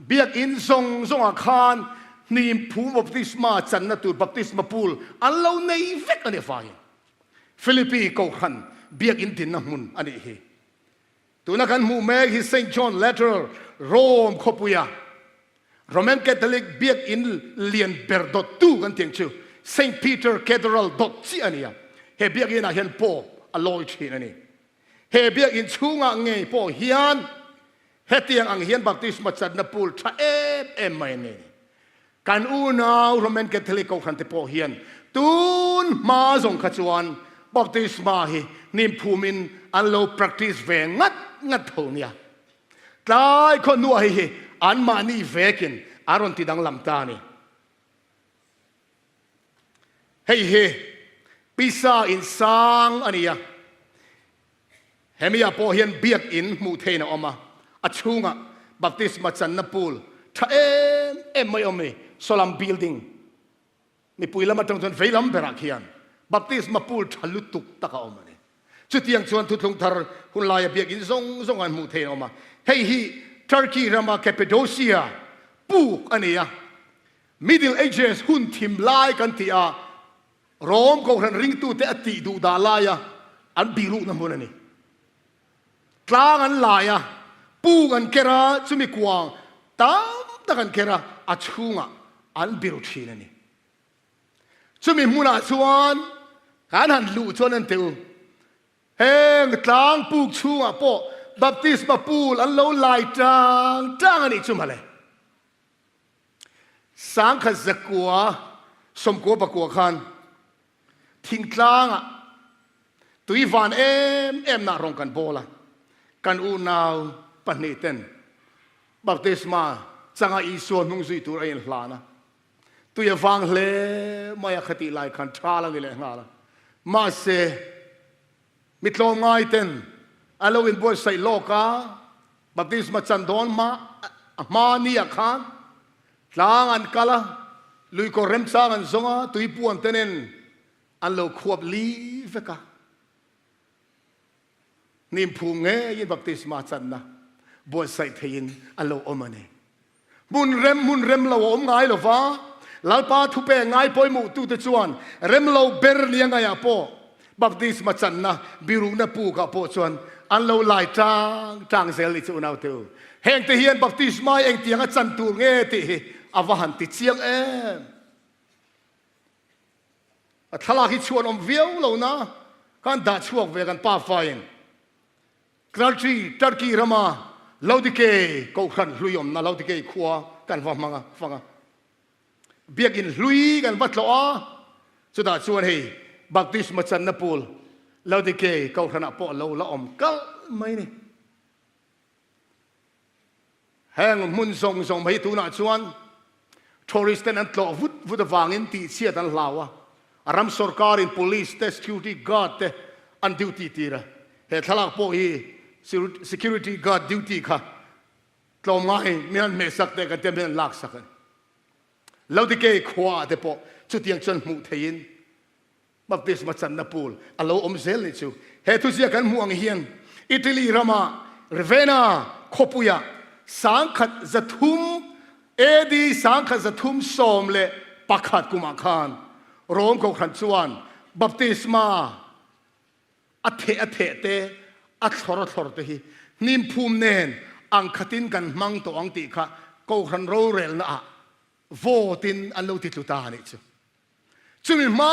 biak in zong a khan ni phu baptisma chan na tu baptisma pool allo nei vek ani fai philippi ko khan biak in tin na mun ani hi tu na kan mu me hi St. John letter โรมขบุยาRoman Catholic เบียกอินเลียนเบอร์ดตูกันเตียงชื่อ Saint Peter Cathedral ดอจีอันนี้เฮเบียกอินอาเฮนโปอลอยชีนันนี่เฮเบียกอินชูงะเงยโปเฮียนเฮเตียงอังเฮียนบัพติศมาจัดนปูลชาเอ็มไม่เนี่ยการอูนาวโรมันแคทอลิกเขาขันเตโปเฮียนตูนมาส่งขจวนบัพติศมาฮีนิมภูมินอันโล practice เวงัดเท่านี้ตายคนนัวฮีอันมานี่เวกินอารอนติดังลำตานี่เฮ้ปีศาจอินสังอันนี้เฮมีอาโปเฮียนเบียกอินมูเทนออกมาอัชงะบัพติศมาจันนปูลถ้าไม่อมีโซลัมบิลดิ้งมีปุยละมาตรงจนเวลัมเบรักเฮียนบัพติศมาปูลทะลุตุกตะกออกมาเนี่ยจุดที่ยังชวนทุกทงทาร์หุ่นลายเบียกอินซงอันมูเทนออกมาเฮ้ Turkey รามาแคปิโดเซียปูกอันนี้Middle Ages หุ่นทิมลายกันที่โรมก็รันริงตู้เตอติดูดาลายอันบิรุนั่นมันนี่กลางอันลายปูกันเคราจุมิกวางตามตะกันเคราอัชงะอันบิรุชีนั่นนี่จุมิมุนาชวนการหันลู่ชวนนั่นเตียวเฮงกลางปูกชูอ่ะโปบัพติศมาปูลอันโลลายจังอันนี้จุมาเลยสังขจักกัวสมกัวปะกัวขันทิ้งกลางอ่ะตุยวันเอ็มน่ารองกันโบละกันอูนาวปนิเตนบัพติศมาจังอีส่วนมุงซุยตัวเองลานะตุยฟังเลไม่อยากติลายขันทราลังนี่เลยงาละมาเสมิตรลงไงเต็นอาลวินบอยใส่โลกาบัพติศมาจันดอนมานี่อะขันลางอันกาละลุยก็เริ่มสร้างอันซงตุยปวนเตนินอันโลขวบลีเฟกะนิมพูงเงยินบัพติศมาจันนะบอยใส่เทียนอันโลอมันเนมุนเร็มเราอมไงหรอฟ้าลาปาทุเปงไงปอยมูตุตะจวนเร็มเราเบรเลียงไงอะโปบัพติศมาจันนะบิรุนะปูกับโปจวนอันเราลายจางเซลิจูนาวเตอเฮงเทียนบัพติศมาเองเตียงจันตูเงติอวหันติเชียงทลาฮิชวนอมเวียวเรานะกันด่าช่วงเวกันป้าไฟกราชีตุรกีรามาลาวดิเกก็ขันลุยอมนะลาวดิเกขัวกันฟังเบียกินลุยกันวัดล้อสุดท้ายชวนให้บัพติศมาจันนปูลลาวดิเกก็ขันอ่ะปอเราละอมกัลไม่นี่แห่งมุนส่งไปตูน่าชวนทัวริสต์นั้นตลอดวุฒิฟังอินที่เสียตันลาวอารามสกการิน police เต security guard เตอันดิวตี้ตีระเหตุทลากพวกฮี security guard duty ค่ะกลมง่ายมีนันเมสักเตกันเต็มเป็นลักสักแล้วที่เกี่ยขวาเตปจุดยังจนมุเทียนบัพติศมาจันนปูลอัลโลอมเซลนี่ชูเหตุที่กันม่วงเฮียนอิตาลีรามาเรเวนาขบุยาสังขัดจะทุ่มดีสังขัดจะทุ่มสมเลปักขัดกุมาขานโรมก็ขันชวนบัพติศมาอัฐเตอัฐรเตหินิมภูมิเนนอังคตินกันมังตัวอังติค่ะก็ขันโรเรลนะโวตินอันโลติตุตานี่จูจุมิมา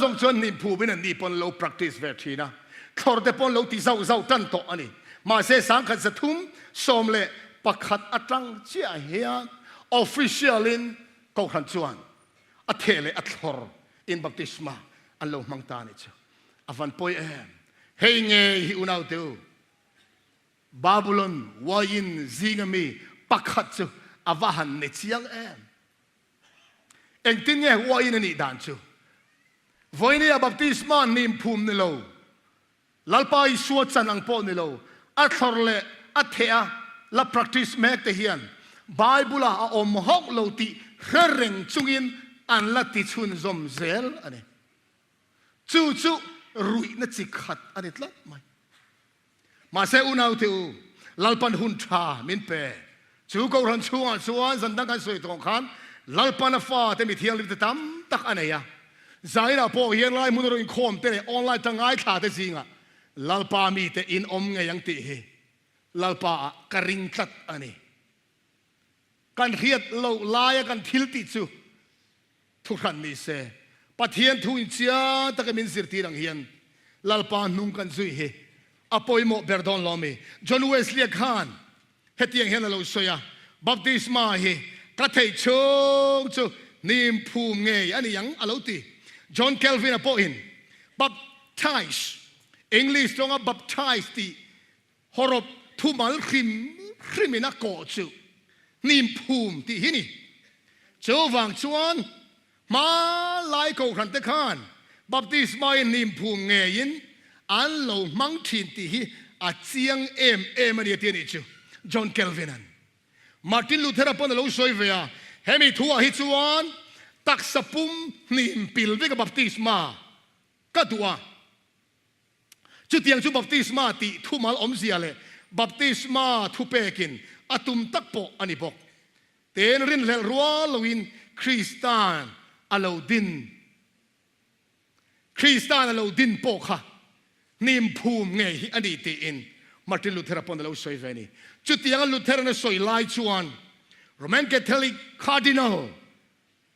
ส่งชวนนิมภูมินันนี่ปนโล practice เวทีนะทอร์เดปนโลติเจ้าตันโตอันนี้มาเสสังขัดจะทุ่มสมเลปักขัดอัตรังเชียเฮียน officialin ก็ขันชวนอัฐเลอัฐรอินบัพติศมาอันโลมังตานี่จูอวันปอยเฮงเงฮิอุนาวเตวบาบิลอนวายินซิงมีปักขัดจูอวหันเนชิยังเอ็งตินเงวายินนี่ด่านจูวันนี้บัพติศมานิมภูมินิโลลัลปายสวดจันอังปอนิโลอัฐรเลอัฐเอละ practice แมกเตเฮียนไบเบิลอาอมฮอกโลติเฮริงจุงินอันละติชุนซอมเซลอันนี้จู่รุยนัดจิขัดอันนี้ละไม่มาเซอุนาวเทวลัลปันหุนชามินเปจู่ก็รันชัวสันดังกันสวยตรงขันลัลปันฟ้าเตมิเทียงลิบตั้มตักอันนี้ใจเราพอเฮียนไลมุนรุยคอมเตะออนไลน์ตั้งไงขาดจริงอ่ะลัลปามีเตอินอมไงยังติเฮลัลปากระริงตัดอันนี้ กันเฮียดโลลายกันทิลติจูทุกท่านนี่เสปะเทียนทุนเชียตะกมินสิรตีรังเฮียนลลปานุงกันซุยเฮอปอยโมเบร์ดอนลอมีจอห์นเวสลีย์คานเฮตียงเฮนโลโซยาบัพติศมาเฮกระเทยชงจูนิมภูมิเงยอันนี้ยังอลาวตีจอห์นเคลวินอปอินบัพไทส์อังกฤษตรงกับบัพไทส์ตีฮอรบทุมัลคริมินักโกจูนิมภูมิที่ที่นี่เจ้าวังชวนมาไล่กูขันตะขานบัพติศมาอินนิมภูมิเงยินอันโลมังทินที่อาเจียงเอ็มนี่ที่นี่จูจอห์นเคลวินันมาร์ตินลูเทอร์ปอนด์เราสวยเวียเฮมิทัวฮิจวนตักสปุมนิมปิลเวกับบัพติศมาก็ตัวจุดยังจุบัพติศมาติทุมัลอมเสียเลยบัพติศมาทุเปกินอาตุมตักโปอันนี้บอกเตนรินเลรัวลวินคริสตานอลาวดินคริสตานอลาวดินโปค่ะนิมภูมิไงอันนี้ตีอินมาร์ตินลูเทอร์ปอนด์เราสวยเวนี่จุดยังลูเทอร์นั้นสวยไล่ชวนโรแมนแคทอลิกคาร์ดินัล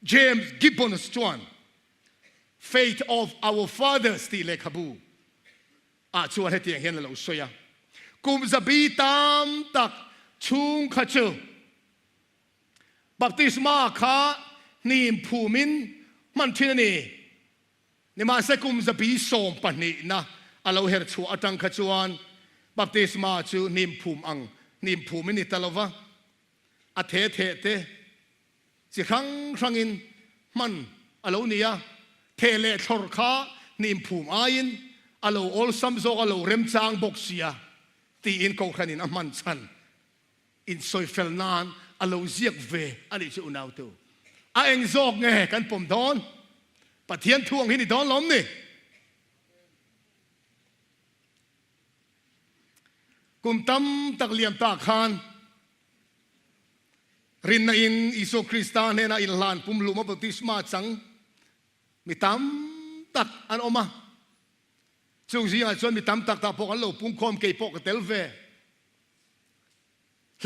เจมส์กิบบอนส์ชวน Faith of our fathers ตีเลขาบูชวนให้ตียงเห็นเราสวยกุมจะบีตามตักชุงขจรบัพติศมาขานิมภูมินมันที่นี่มาเสกุมจะบีส่งปนินะเราเห็นชัวตังขจรบัพติศมาชูนิมภูมิอังนิมภูมินี่ตลอดว่าอาเทสิครั้งอินมันเราเนี่ยเทเลทอร์คานิมภูมิอายินเราออลซัมโซเราเริ่มจางบกเสียตีอินกูขันินมันสันอินซอยเฟลนานเราเจียกเวอันนี้ชื่ออุณาวตัวเอ็งจอกไงกันผมดอนปะเทียนทวงหินดอนล้มนี่กุมตั้มตักเลียมตาคานรินนาอินอิโซคริสตานเนนาอินลานปุ่มลุมาบัพติศมาจังมีตั้มตักอันออกมาช่วงที่ส่วนมีตั้มตักตาพวกอันโลปุ่มคอมเกยพวกเตลเว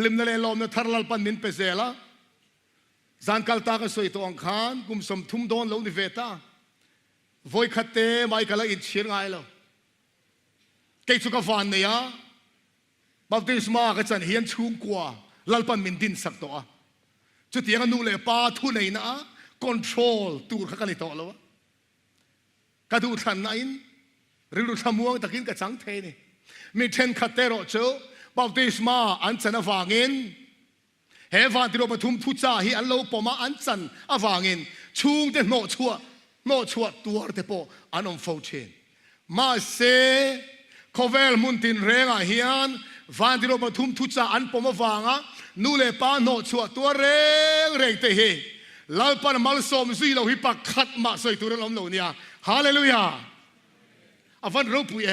ลิมนั่นเลยลมเนี่ยทาร์ลปันมินเปเซล่าจานกัลตาก็สวยตัวอังคารกุมสมทุ่มโดนลงในเวต้าโวยขัดเตะไม่กันละอินเชียงไงแล้วเกยสุกฟันเนี่ยบัพติศมาก็จะเห็นชุ่มกว่าลลปันมินดินสักตัวจุดที่ยังนู่นเลยป้าทุนไหนนะคอนโทรลตัวข้ากันในตัวแล้วกระดูทันไหนริลุทามัวตะกินกับจังเทนี่มีเทนขัดเตะรอเจ้าบัพติศมาอันจันอฟางินเฮฟันที่เราปฐุมทุจ่าฮีอันโลปมาอันจันอฟางินชุงเตโนชัวตัวเตโปอันอมโฟเชนมาเซคอเวลมุนตินเรงอาฮิอันฟันที่เราปฐุมทุจ่าอันปมาฟังนู่เลปาโนชัวตัวเรงเตเฮลาปันมัลสมซีเราฮิปักขัดมาใส่ตัวเราโนเนียฮาเลลูยาอฟันรูปุย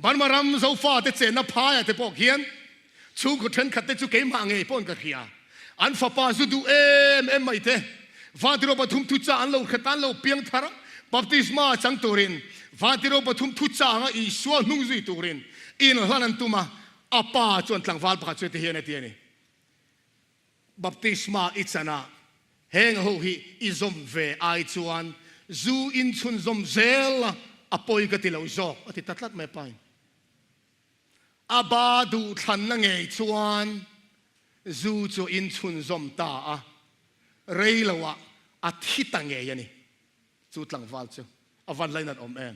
บันมารำโซฟาเตเจนพายเตปอกเฮียนชูกุเทนขัดเตจูเกมหางเงยปนกับเฮียอันฟ้าป้าจุดูไม่เตฟันที่เราปฐุมทุจ่าอันเราขัดอันเราเปียงทาระบัพติศมาจังตัวรินฟันที่เราปฐุมทุจ่าอีสวนนุ่งจุยตัวรินอินหลันตุมาอาป้าจวนหลังฟัลปะจุดเฮียนเตียนี่บัพติศมาอิจนาเฮงโฮฮีอิซอมเวไอจวนจูอินชุนซอมเซลอปอยกติลาอุโซอติตัดลัดไม่ไปอาบาดูทันนังเงยจวนจูอินชุนซอมตาเรย์ละวะอาทิตย์ตั้งเงยนี่จูหลังฟัลจูอาวันไลนัดอมเอ็ม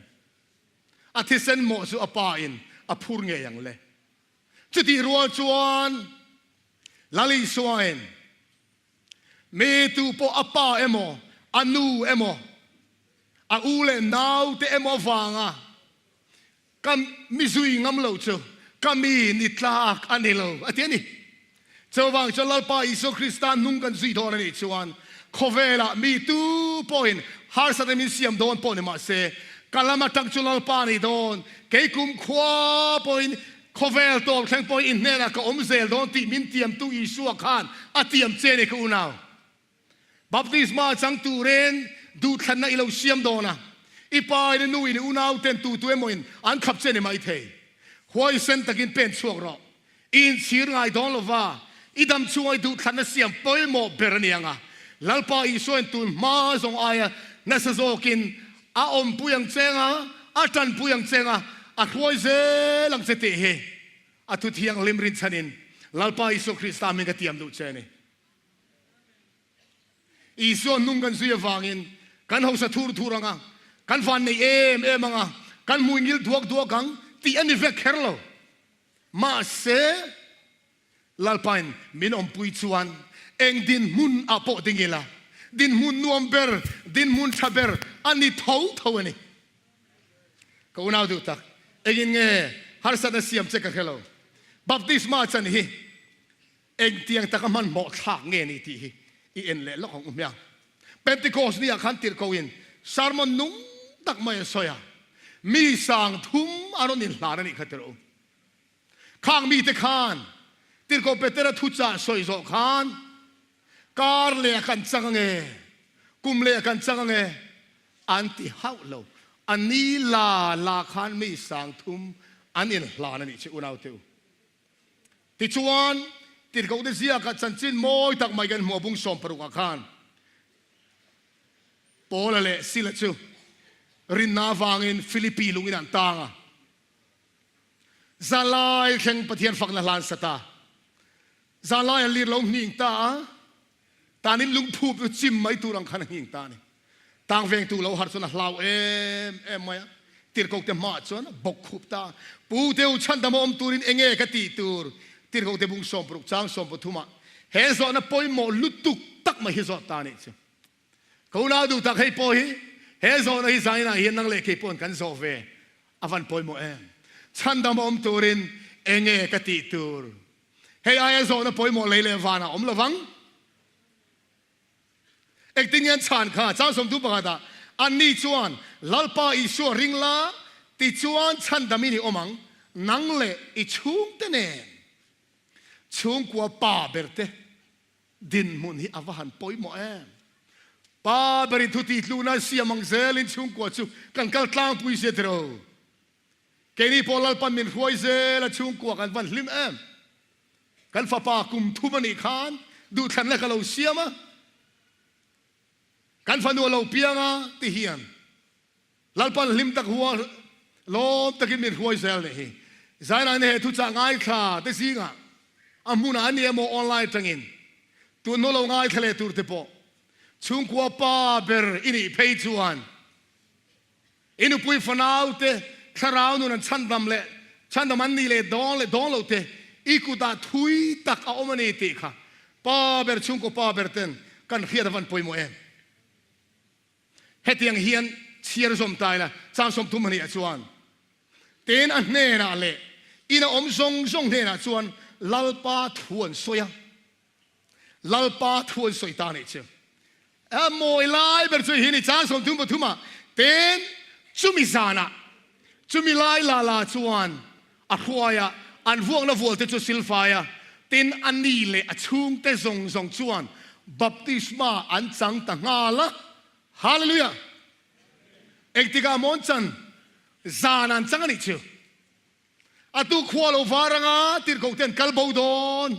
อาทิตย์เซนโมจูอาป้าอินอาพูดเงยอย่างเล่จุดที่รัวจวนลาลิสวายน์เมตุปอป้าเอโมอานูเอโมอาอูเลนาวเตเอโมฟังกัมมิซุยงัมโลจูกัมมีนิตลากอันเดโลอันนี้เจ้าวังจะลลปาอิสุคริสตานนุ่งกันสุยทอร์นี่ชวนโคเวล่ามีตูปอยน์ฮาร์สัตมิเซียมโดนปอนมาเซกัลมาตักจุลลปานี่โดนเกยกุมขวาปอยน์โคเวลตัวแข่งปอยน์เนี่ยนะก็อมเซลโดนตีมินเตียมตุอิสุขานอาเตียมเจเนกุนาวบัพติศมาจังตูเรนดูทันนะอิเลวเซียมโดนะอีปายนูอินอุนาวเต็นตูตัวเอมอินอันขับเจเนไม่เทหัวเซนตะกินเป็นช่วงรออินชีร์ไงดอนลว่า idam chuai du thana siam poimo bernianga lalpa isuan tu ma zong aya nasazokin a om puyang chenga a tan puyang chenga a khoi ze lang se te he a tu thiang limrin chanin lalpa isu Krista mi ka tiam du cheni isu nungkan suya wangin kan ho sa thur thuranga kan van nei em anga kan muingil duak duakang ti ani ve kherlo ma se lalpain min om pui chuan eng din mun apo dingila din mun nuamber din mun thaber ani thau ani ko nau du tak egin nge har sa da siam che ka khelo baptisma chan hi eng tiang takaman mo thak nge ni ti hi i en le lokong umya Pentecost ni akhan tir ko in sermon nung tak mai soya mi sang thum aron in hlan ni khatero khang mi te khan tir ko petera thucha soi zo khan kar le kan change kum le kan change anti haulo ani la khan mi sang thum an in hlan ni che unau teu ti chuan tir ko de zia ka chanchin moi tak mai gan mo bung som paru khan Paul le sila chu rin na wangin Philippi lungin an tanga zalai kheng pathian fak na lan sata zalai lir long ning ta tanin lung phu chim mai turang khan hing ta ni tang veng tu lo har chuna hlau em maya tir kok te ma chon bok khup ta pu teu chan da mom turin enge ka ti tur tir kok te bung som pruk chang som pathuma he zo na poi mo lutuk tak ma hi zo ta ni chu ko na du tak hei po hi he zo na hi sai na hian nang le ke pon kan zo ve avan poi mo em chan da mom turin enge ka ti tur hei ai zo na poi mo le le vana om lawang ek ting yan chan kha chang som tu ba da an ni chuan lalpa i su ring la ti chuan chan da mi ni omang nang le i chung te ne chung kwa pa berte din mun hi avan poi mo em pa beri thuti tluna siamang zelin chung kwa chu kan kal tlang pui se tro keni polal pan min huai zel chung kwa kan van hlim em kan fa pa kum thumani khan du than la kalo siama kan fa nu lo pianga ti hian lalpan hlim tak huwa lom takin min huai zel ne hi zaina ne thu cha ngai kha te singa amuna ani mo online tangin tu no lo ngai khale tur te po chung kwa pa ber ini pei chuan inu pui fanaute tharau nu nan chandam le chandam an ni le dong lo te ikuta thui tak a omani ti kha pa ber chung ko pa ber ten kan khiar van poi mo em hetiang hian chiar som tai la chang som thum ani a chuan ten an ne na le ina om song ne na chuan lalpa thuan soya lalpa thuan soi ta ni che moi lai ber chu hi ni chang som thum thuma ten chumi sana chumi lai la chuan a khuaya an vuang na vol te chu silfaya tin an ni le a chung te zong chuan baptisma an chang ta nga la hallelujah ektika monchan zanan chang ani chu atu khwalo varanga tir ko ten kalbo don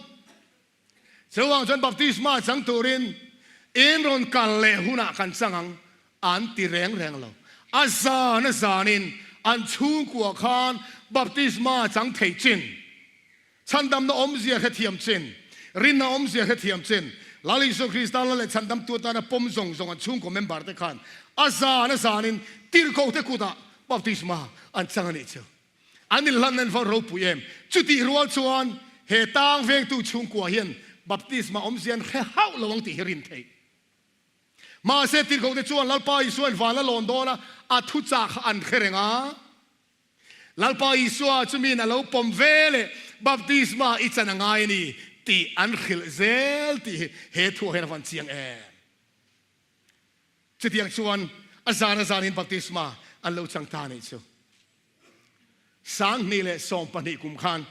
sewang chan baptisma chang turin in ron kal le huna kan changang an ti reng lo azan zanin an chung kwa khan baptisma chang thei chin chandam na om zia khathiam chin rin na om zia khathiam chin lali so Krista la le chandam tu ta na pom zong an chung ko member te khan azan zanin tir ko te kuda baptisma an chang ani chu anil lanen for ro puyem chuti rual chuan he tang veng tu chung kwa hian baptisma om zian khe hau lawang ti hirin thei ma se tir ko te chuan lalpa i suan wala londona a thu cha an kherenga lalpa i suwa chumi na lo pom vele baptisma i chana ngai ni ti an khil zel ti he thu he van chiang e chitiang chuan azan in baptisma an lo chang ta ni chu sang ni le som pani kum khan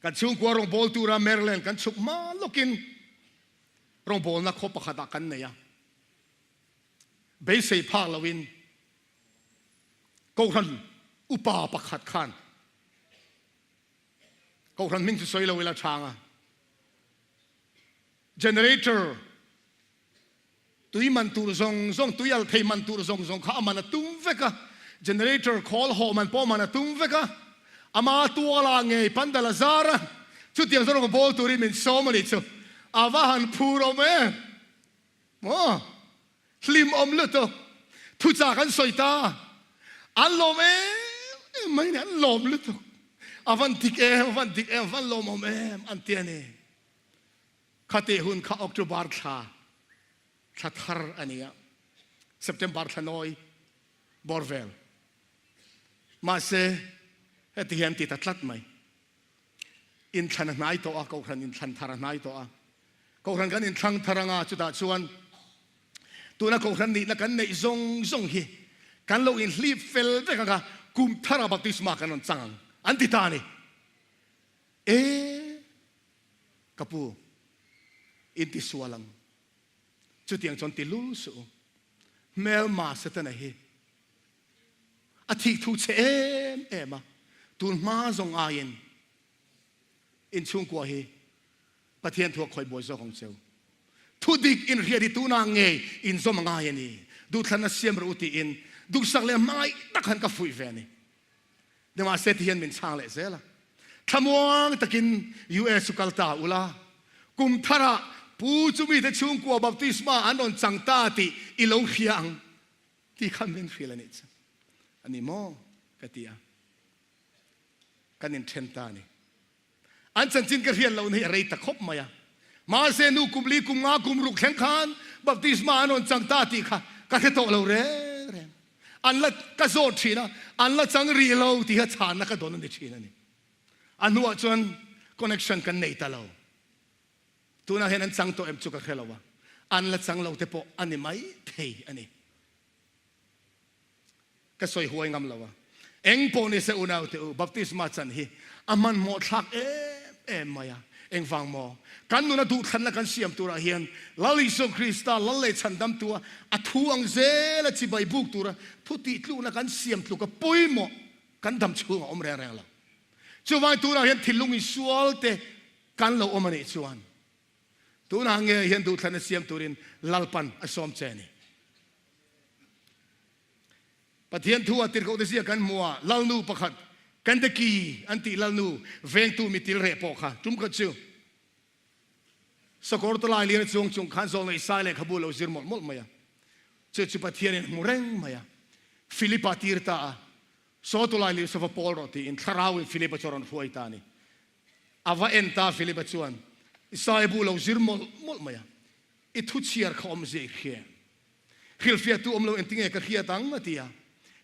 kan chung kwa rong bol tura Maryland kan chuk ma lokin rong bol na khopa khata kan ne ya be sei pha lawin ko ran upa pakhat khan ko ran min soi lo wila changa generator ตุยมันตูซงตุยอัลเทมันตูซงข้ามันตุ้มเวกะ generator call หอมันป้อมันตุ้มเวกะอามาตัวลาเงยปันดาลาซาระชุดยังสรงกับโบตุริมินโซมันอิจูอาวาหันพูโรเมโอ้ลิมอมลุตทุจากันสอยตาอันโลเมไม่เนี่ยลมลุตอาวันติกวันลมอมอันเตียนข้าเตหุนข้าออกจุบาร์ข้าทาร์อันนี้เซปเทมบาร์ข้านอยบอร์เวลมาเซเฮติเฮมติดตัดไหมอินทันนายตัวก็ขันอินทันทารนายตัวก็ขันกันอินทังทารงาจุดาชวนตัวนักก็ขันนี่นักกันในซงฮีกันเราอินลีฟเฟลเด็กกันกุมทาราบัติสมากันนั่นจังอันติตานี่กับปูอินติสวลังจุดยังจนติลูสูเมลมาสตันเฮอาทิตย์ทุเชมาตุนมาซงอายินอินช่วงกว่าเฮปะเทียนทัวคอยบวยโซของเซลทุดิกอินเรียดิตูนางเงอินซมังอายินีดูทันนัสเซียมรูตีอินดูสักเลไม่ตักหันกับฟุยเวนี่เดี๋ยวมาเซติเฮนเป็นช่างเลเซล่ะขมวงตะกินยูเอสุกัลตาอุลากุมทาระปูจุมีแต่ช่วงกว่าบัพติศมาอันนนจังตาติอิโลเฮียงที่คำเป็นฟิลนิชอันนี้โมกติยากันอินเทนตานี่อันจันจินก็เรียนเราในอะไรตะคบมามาเซนูกุมลีกุมงากุมรุกแข่งขันบัพติศมาอันนนจังตาติค่ะก็แค่โตเราเร่อันละก็โซชีนะอันละจังรีเราที่ฮัจฉานนักโดนนั่นชีนะนี่อันนู้นจนคอนเนคชั่นกันในตาเราตัวนั้นเห็นอันจังตัวเอ็มจุกกับเราวะอันละจังเราเทปอันนี้ไม่เทอันนี้ก็สวยหวยงามเราวะเอ็งปนิเสอุนาวเตอบัพติศมาจันฮีอามันหมดทักมายาเอ็งฟังมอกันนู้นดูทันละกันเสียมตัวระเฮียนลลิโซคริสตาลลเลชันดำตัวอัฐวงเซลจิบายบุกตัวระทุติลูนักันเสียมตัวกับปุยหมอกันดำช่วงอมแรงเราช่วงตัวระเฮียนทิลุงอิสวลเตกันเราอมนี่ชวนตัวนางเฮียนดูทันเสียมตัวรินลลปันอสอมเจนี่ปะเทียนทัวติดเขาได้เสียกันมัวลลนูประคัดกันตะกี้อันติลลนูเวงตูมิติลเรปอค่ะจุ่มกัดชิวสกอร์ตลายเลี้ยงจงขันโซนในสายเลยขบุลเอาซิร์มดมายาเจ้าจุปะเทียนมุเร่งมายาฟิลิปปาตีร์ตาโซตุลายเลี้ยงสฟปอลโรตีอินทราวอินฟิลิปปาจอรันฟวยตานี่อาวาเอ็นตาฟิลิปปาจวนสายบุลเอาซิร์มดมายาอิทุเชียร์ขอมเสียเขียฮิลฟิอาตูอมโลเอ็นติงเอกเขียตังมาตียา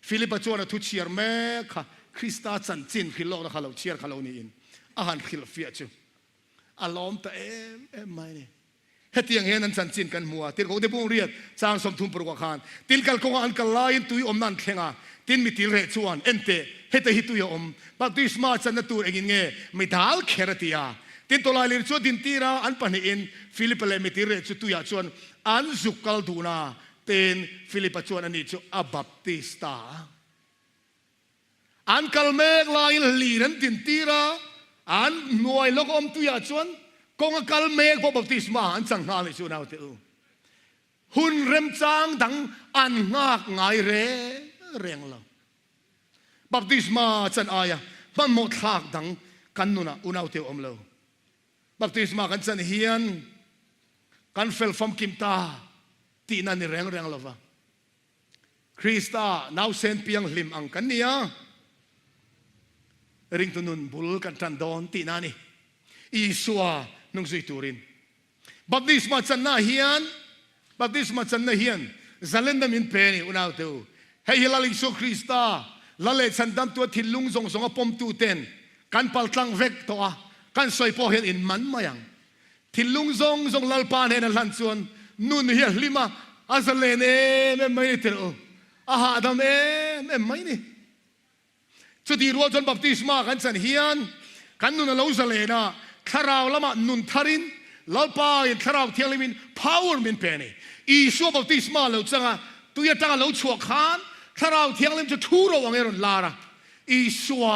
ฟิลิปปาจวนทุเชียร์แม่ค่ะคริสตาจันจินฮิลโลนะขลุ่เชียร์ขลุ่นี่อินอาหารฮิลฟิอาจูอารมณ์แต่ไม่เนี่ยเฮตียงเฮนันจันจินกันมัวติลเขาได้พูดเรียดจางสมทุนปรกานติลกัลกงอันกัลลายตุยอมนันเข่งติลมิติเรชวนเอ็นเตเฮตฮิตุยอมปักตุยสมาจันนตูเองเงไม่ดาลเครติยาตินตัวลายลิรชวนตินตีราอันปนินฟิลิปเลมิติเรชตุยาชวนอันสุกัลดูนาเตนฟิลิปชวนอันนี้ชวนอับบัพติสตาอันกัลเมกลายลีรันตินตีราอันหน่วยลกอมตุยาชวนกงกัลเมกพอบัพติศมาอันจังหาลิชวนเอาเตอหุ่นเริ่มจางดังอันงากไงเรงเราบัพติศมาจันอายะมันหมดทากดังกันนุนะอุณเอาเตออมเราบัพติศมากันจันเฮียนกันเฟลฟอมกิมตาตีนันนี่แรงเราวะคริสตานาวเซนเปียงลิมอังกันเนี่ยริงตุนุนบุลกันทันดอนตีนานี่อีสัวนุ่งสุยตูรินบัพติศมาจันนาเฮียนบัพติศมาจันนาเฮียนจัลเลนดามินเพนี่อุณาวเตอเฮฮิลาลิโซคริสตาละเลชันดัมตัวทิลุงซงอปมตูเตนกันปัลตังเวกตัวกันสวยพอเห็นอินมันมายังทิลุงซงลลปานเห็นลันชวนนุนเฮียลิมาอาซาเลนไม่เตออาหาดามไม่นี่จุดที่รัวจนบัพติศมากันจันเฮียนกันนุนลาซาเลนะทาราวละมานุนทารินลลปานทาราวเทียงลิมิน power มินเพนี่อีสัวบัพติศมาเราจังอ่ะตุยจังเราชัวขานทาราวเทียงลิมจะทูโรวังเอรุนลาระอีสัว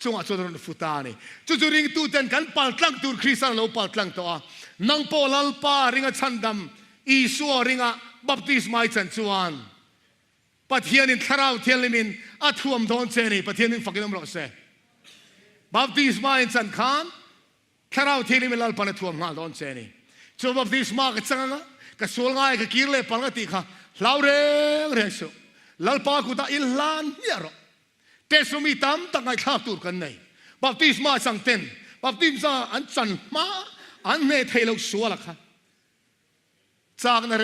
จงอ่ะจนรุนฟุตานี่จุดริงตูเต็นกันปัลตังตูคริสตันเราปัลตังตัว nang po lalpa ringa chandam Iso ringa baptisma chan chuan pathianin tharau thialimin athuam don cheni pathianin fakinam ro se baptisma in chan khan tharau thialimin lalpa na thuam ngal don cheni chu baptisma ka changa ka sul ngai ka kirle palga ti kha laureng re su lalpa ku ta illan yaro tesumi tam tangai thak tur kan nei baptisma sang ten baptisma an chan ma an ne thailo suala khaจากนั้น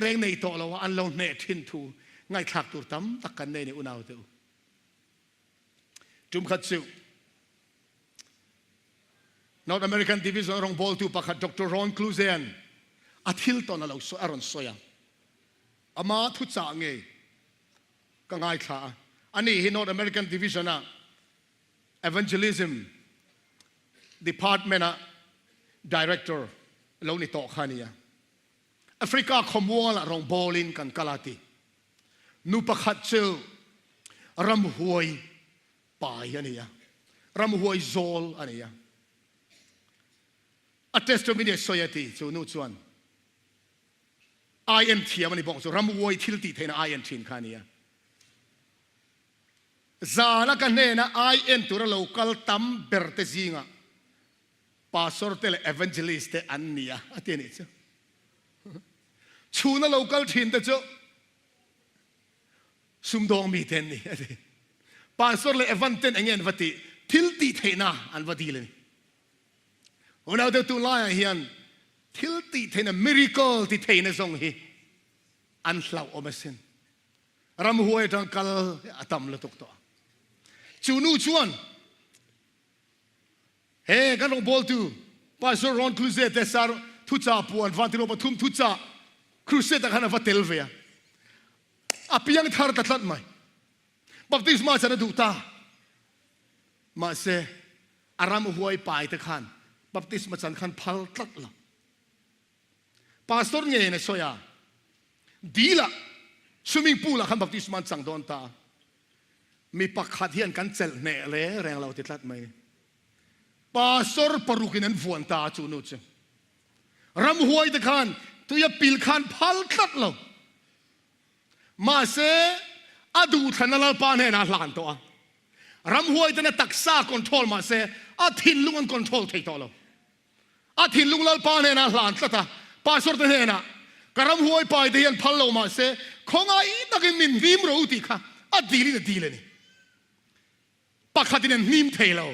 เร่งในโตเราอันลงเนทินทูไงขักตัวตั้มตักกันในอุณาวตัวจุ่มขัดซิว North American Division รองบอลทูปักขัดดร. Ron Crusade อาทิลตอนเราอารอนโซยอามาทุจางเงยก็ง่ายขาอันนี้ North American Division Evangelism Department Director เราในโตขานี่แอฟริกาขมัวละรองบอลินกันกาลาตินูปะขัดเชลรำหวยป่ายอันนี้รำหวยโซลอันนี้อัตเตสต์มิเนสโซยตีจูนูชวนINTมันนี่บอกจูรำหวยทิลติเทนะ INTขานี้ซาละกันเนนะ INT ตัวเราคัลตัมเบอร์เตซิงะปาสอร์เตลเอเวนเจลิสเตอันนี้อันนี้ชูน่า local ทีนแต่เจ้าซุ่มดองมีเทนนี่ปาสอร์เลยเอวันเทนเองวัติทิลตีเทน่าอันวัติเลยวันเอาเดี๋ยวตุลาเฮียนทิลตีเทน่า miracle ที่เทน่าทรงฮีอันเหล่าอเมซินรำหัวจังกัลอัตมละตุกตัวชูนูชวนเฮ้กันลงบอลตูปาสอร์รอนครูเซตเตสาร์ทุจ่าปวนวันที่เราปทุมทุจ่าCrusade tak hana fatel vea. Api yang thar tatlat mai. Baptisma sana duta. Mase aram huai pai te khan. Baptisma san khan phal tlat la. Pastor nge ne soya. Dila swimming pool la khan baptisma sang don ta. Mi pakhat hian kan chel ne le reng lau titlat mai. Pastor parukin an vuan ta chu nu chu. Ram huai te khanตัวยับปิลขันพัลคัดเรามาเสอดูทันนั่นปานเฮน่าหลานตัวรำหัวอีนั่นตักซาคอนโทรลมาเสอทินลุงอันคอนโทรลที่ตัวเราทินลุงนั่นปานเฮน่าหลานสัตว์ป้าสุดเฮน่ะกรำหัวไปเดียนพัลเรามาเสคงไอ้นักมินวิมรู้ที่ค่ะดีเลยดีเลยนี่ปักขัดนั่นนิมเทเรา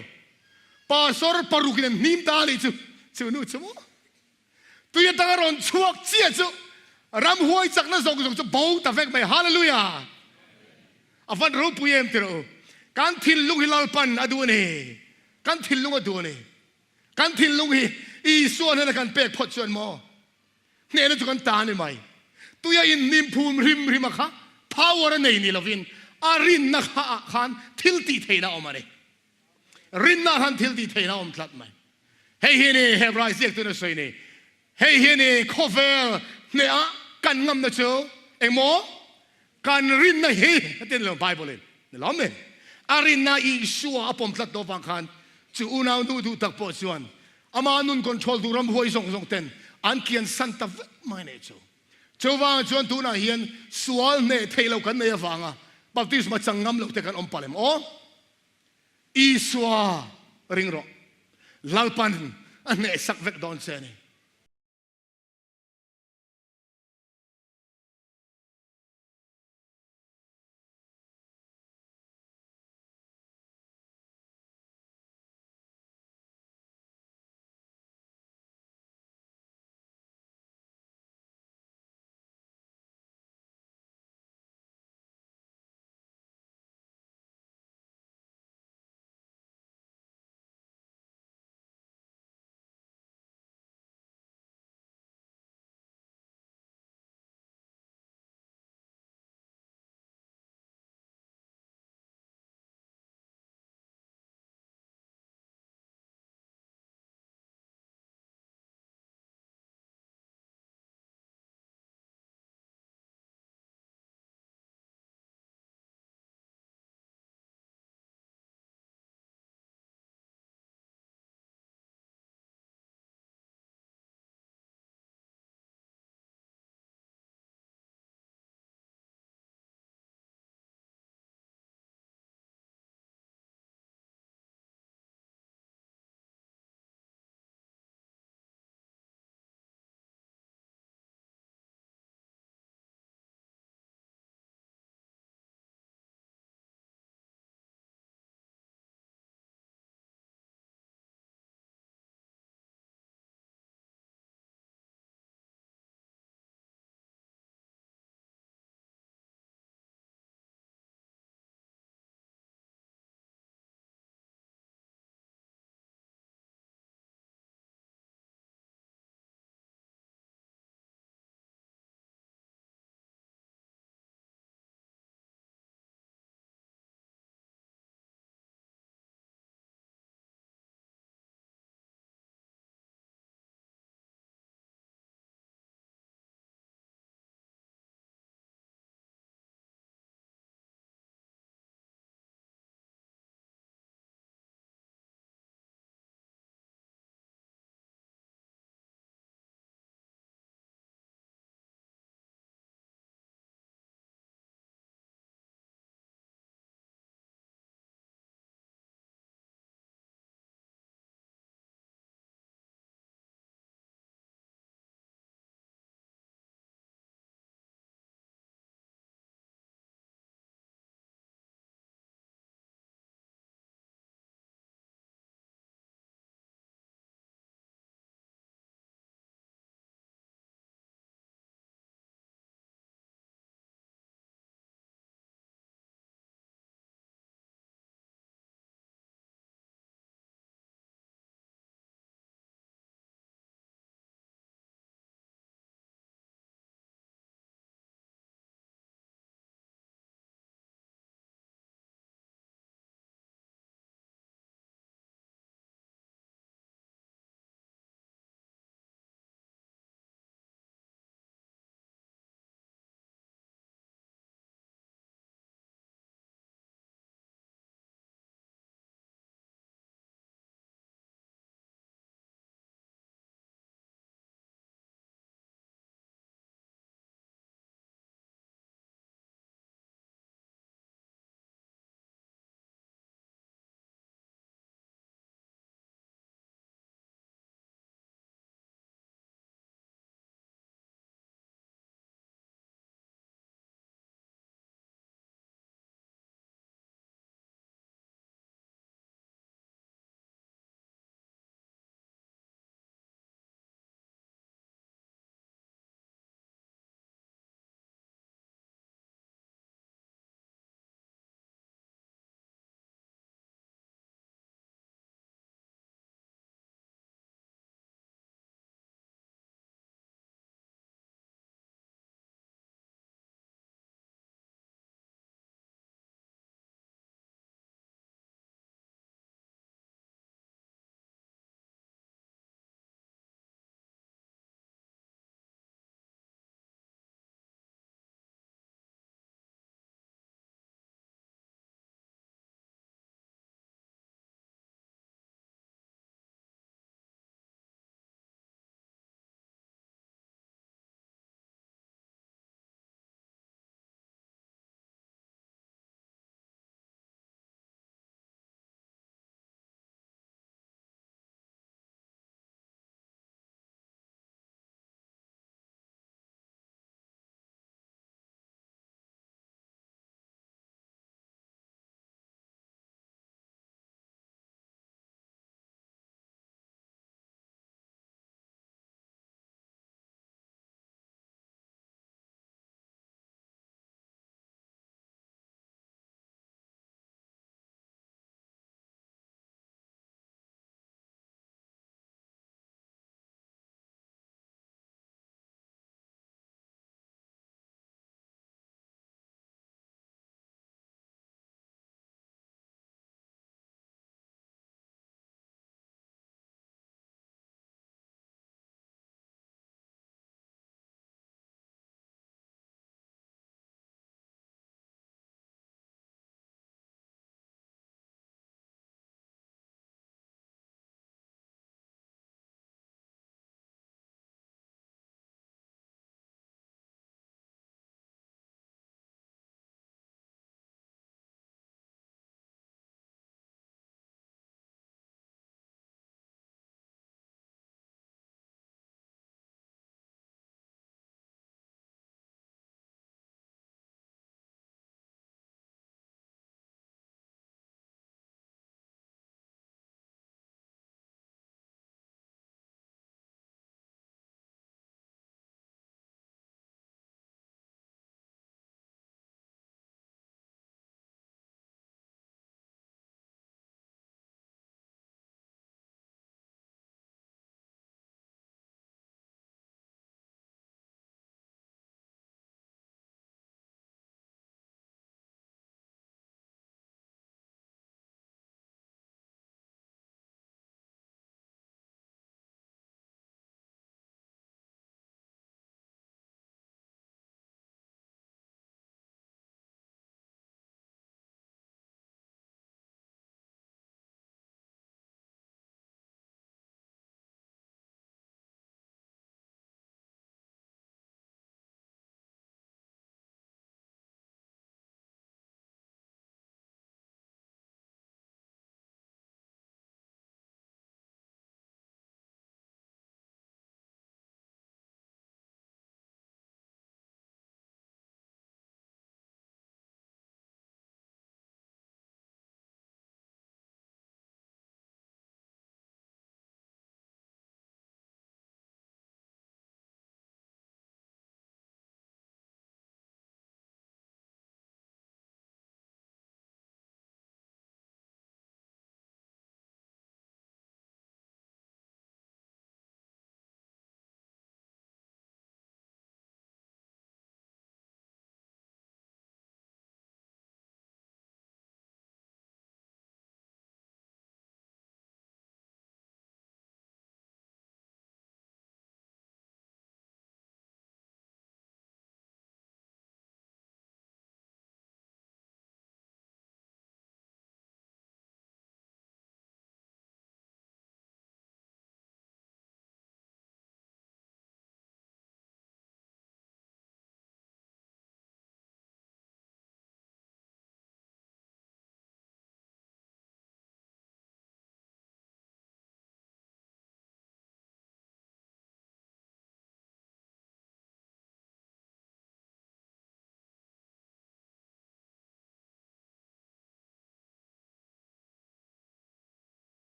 ป้าสุดปารุกินนิมตาลิจูนู่นจูมั้งตัวยันตั้งรอนชัวเจี๊ยจุรำหัวจากนั้นส่งจะบูตะเฟกไปฮาเลลูยาอาฟันรูปุยเอ็มติโรการทิลลุงฮิลาลปันอดูนี่การทิลลุงอดูนี่การทิลลุงฮิอีส่วนนั้นการเปกพอดส่วนมอเนี่ยนั่นจุกันตาเนี่ยไหมตัวยันนิมภูมิริมค่ะพาวเวอร์ในนี่ละวินอารินนักขันทิลตีเทน่าออกมาเนี่ยรินนักขันทิลตีเทน่าออกมาทัดไหมเฮ้ยนี่เฮบรายเสียกตัวนั้นสวยนี่เฮ้ยนี่คอเฟลเนี่ยกันงำนะเจ้าเอ็งโมกันรินนะเฮ้เต้นเรื่องไบเบิลเลยเนี่ยล้อมเลยอารินนะอีชัวอปมตัดตัวฟังคันจู่อุณาดูตักปอชวนอามานุนคอนโทรลดูรำหัวส่งเต้นอันเกียนสันตะไม่เนี่ยเจ้าว่าชวนตัวน่ะเฮียนสวลเนี่ยเทเรากันเนี่ยฟังบัพติศมาจังงำเราแต่กันอมปาเลมอีชัวริงรอลาลปันอันเนี่ยสักเวกดอนเซนี่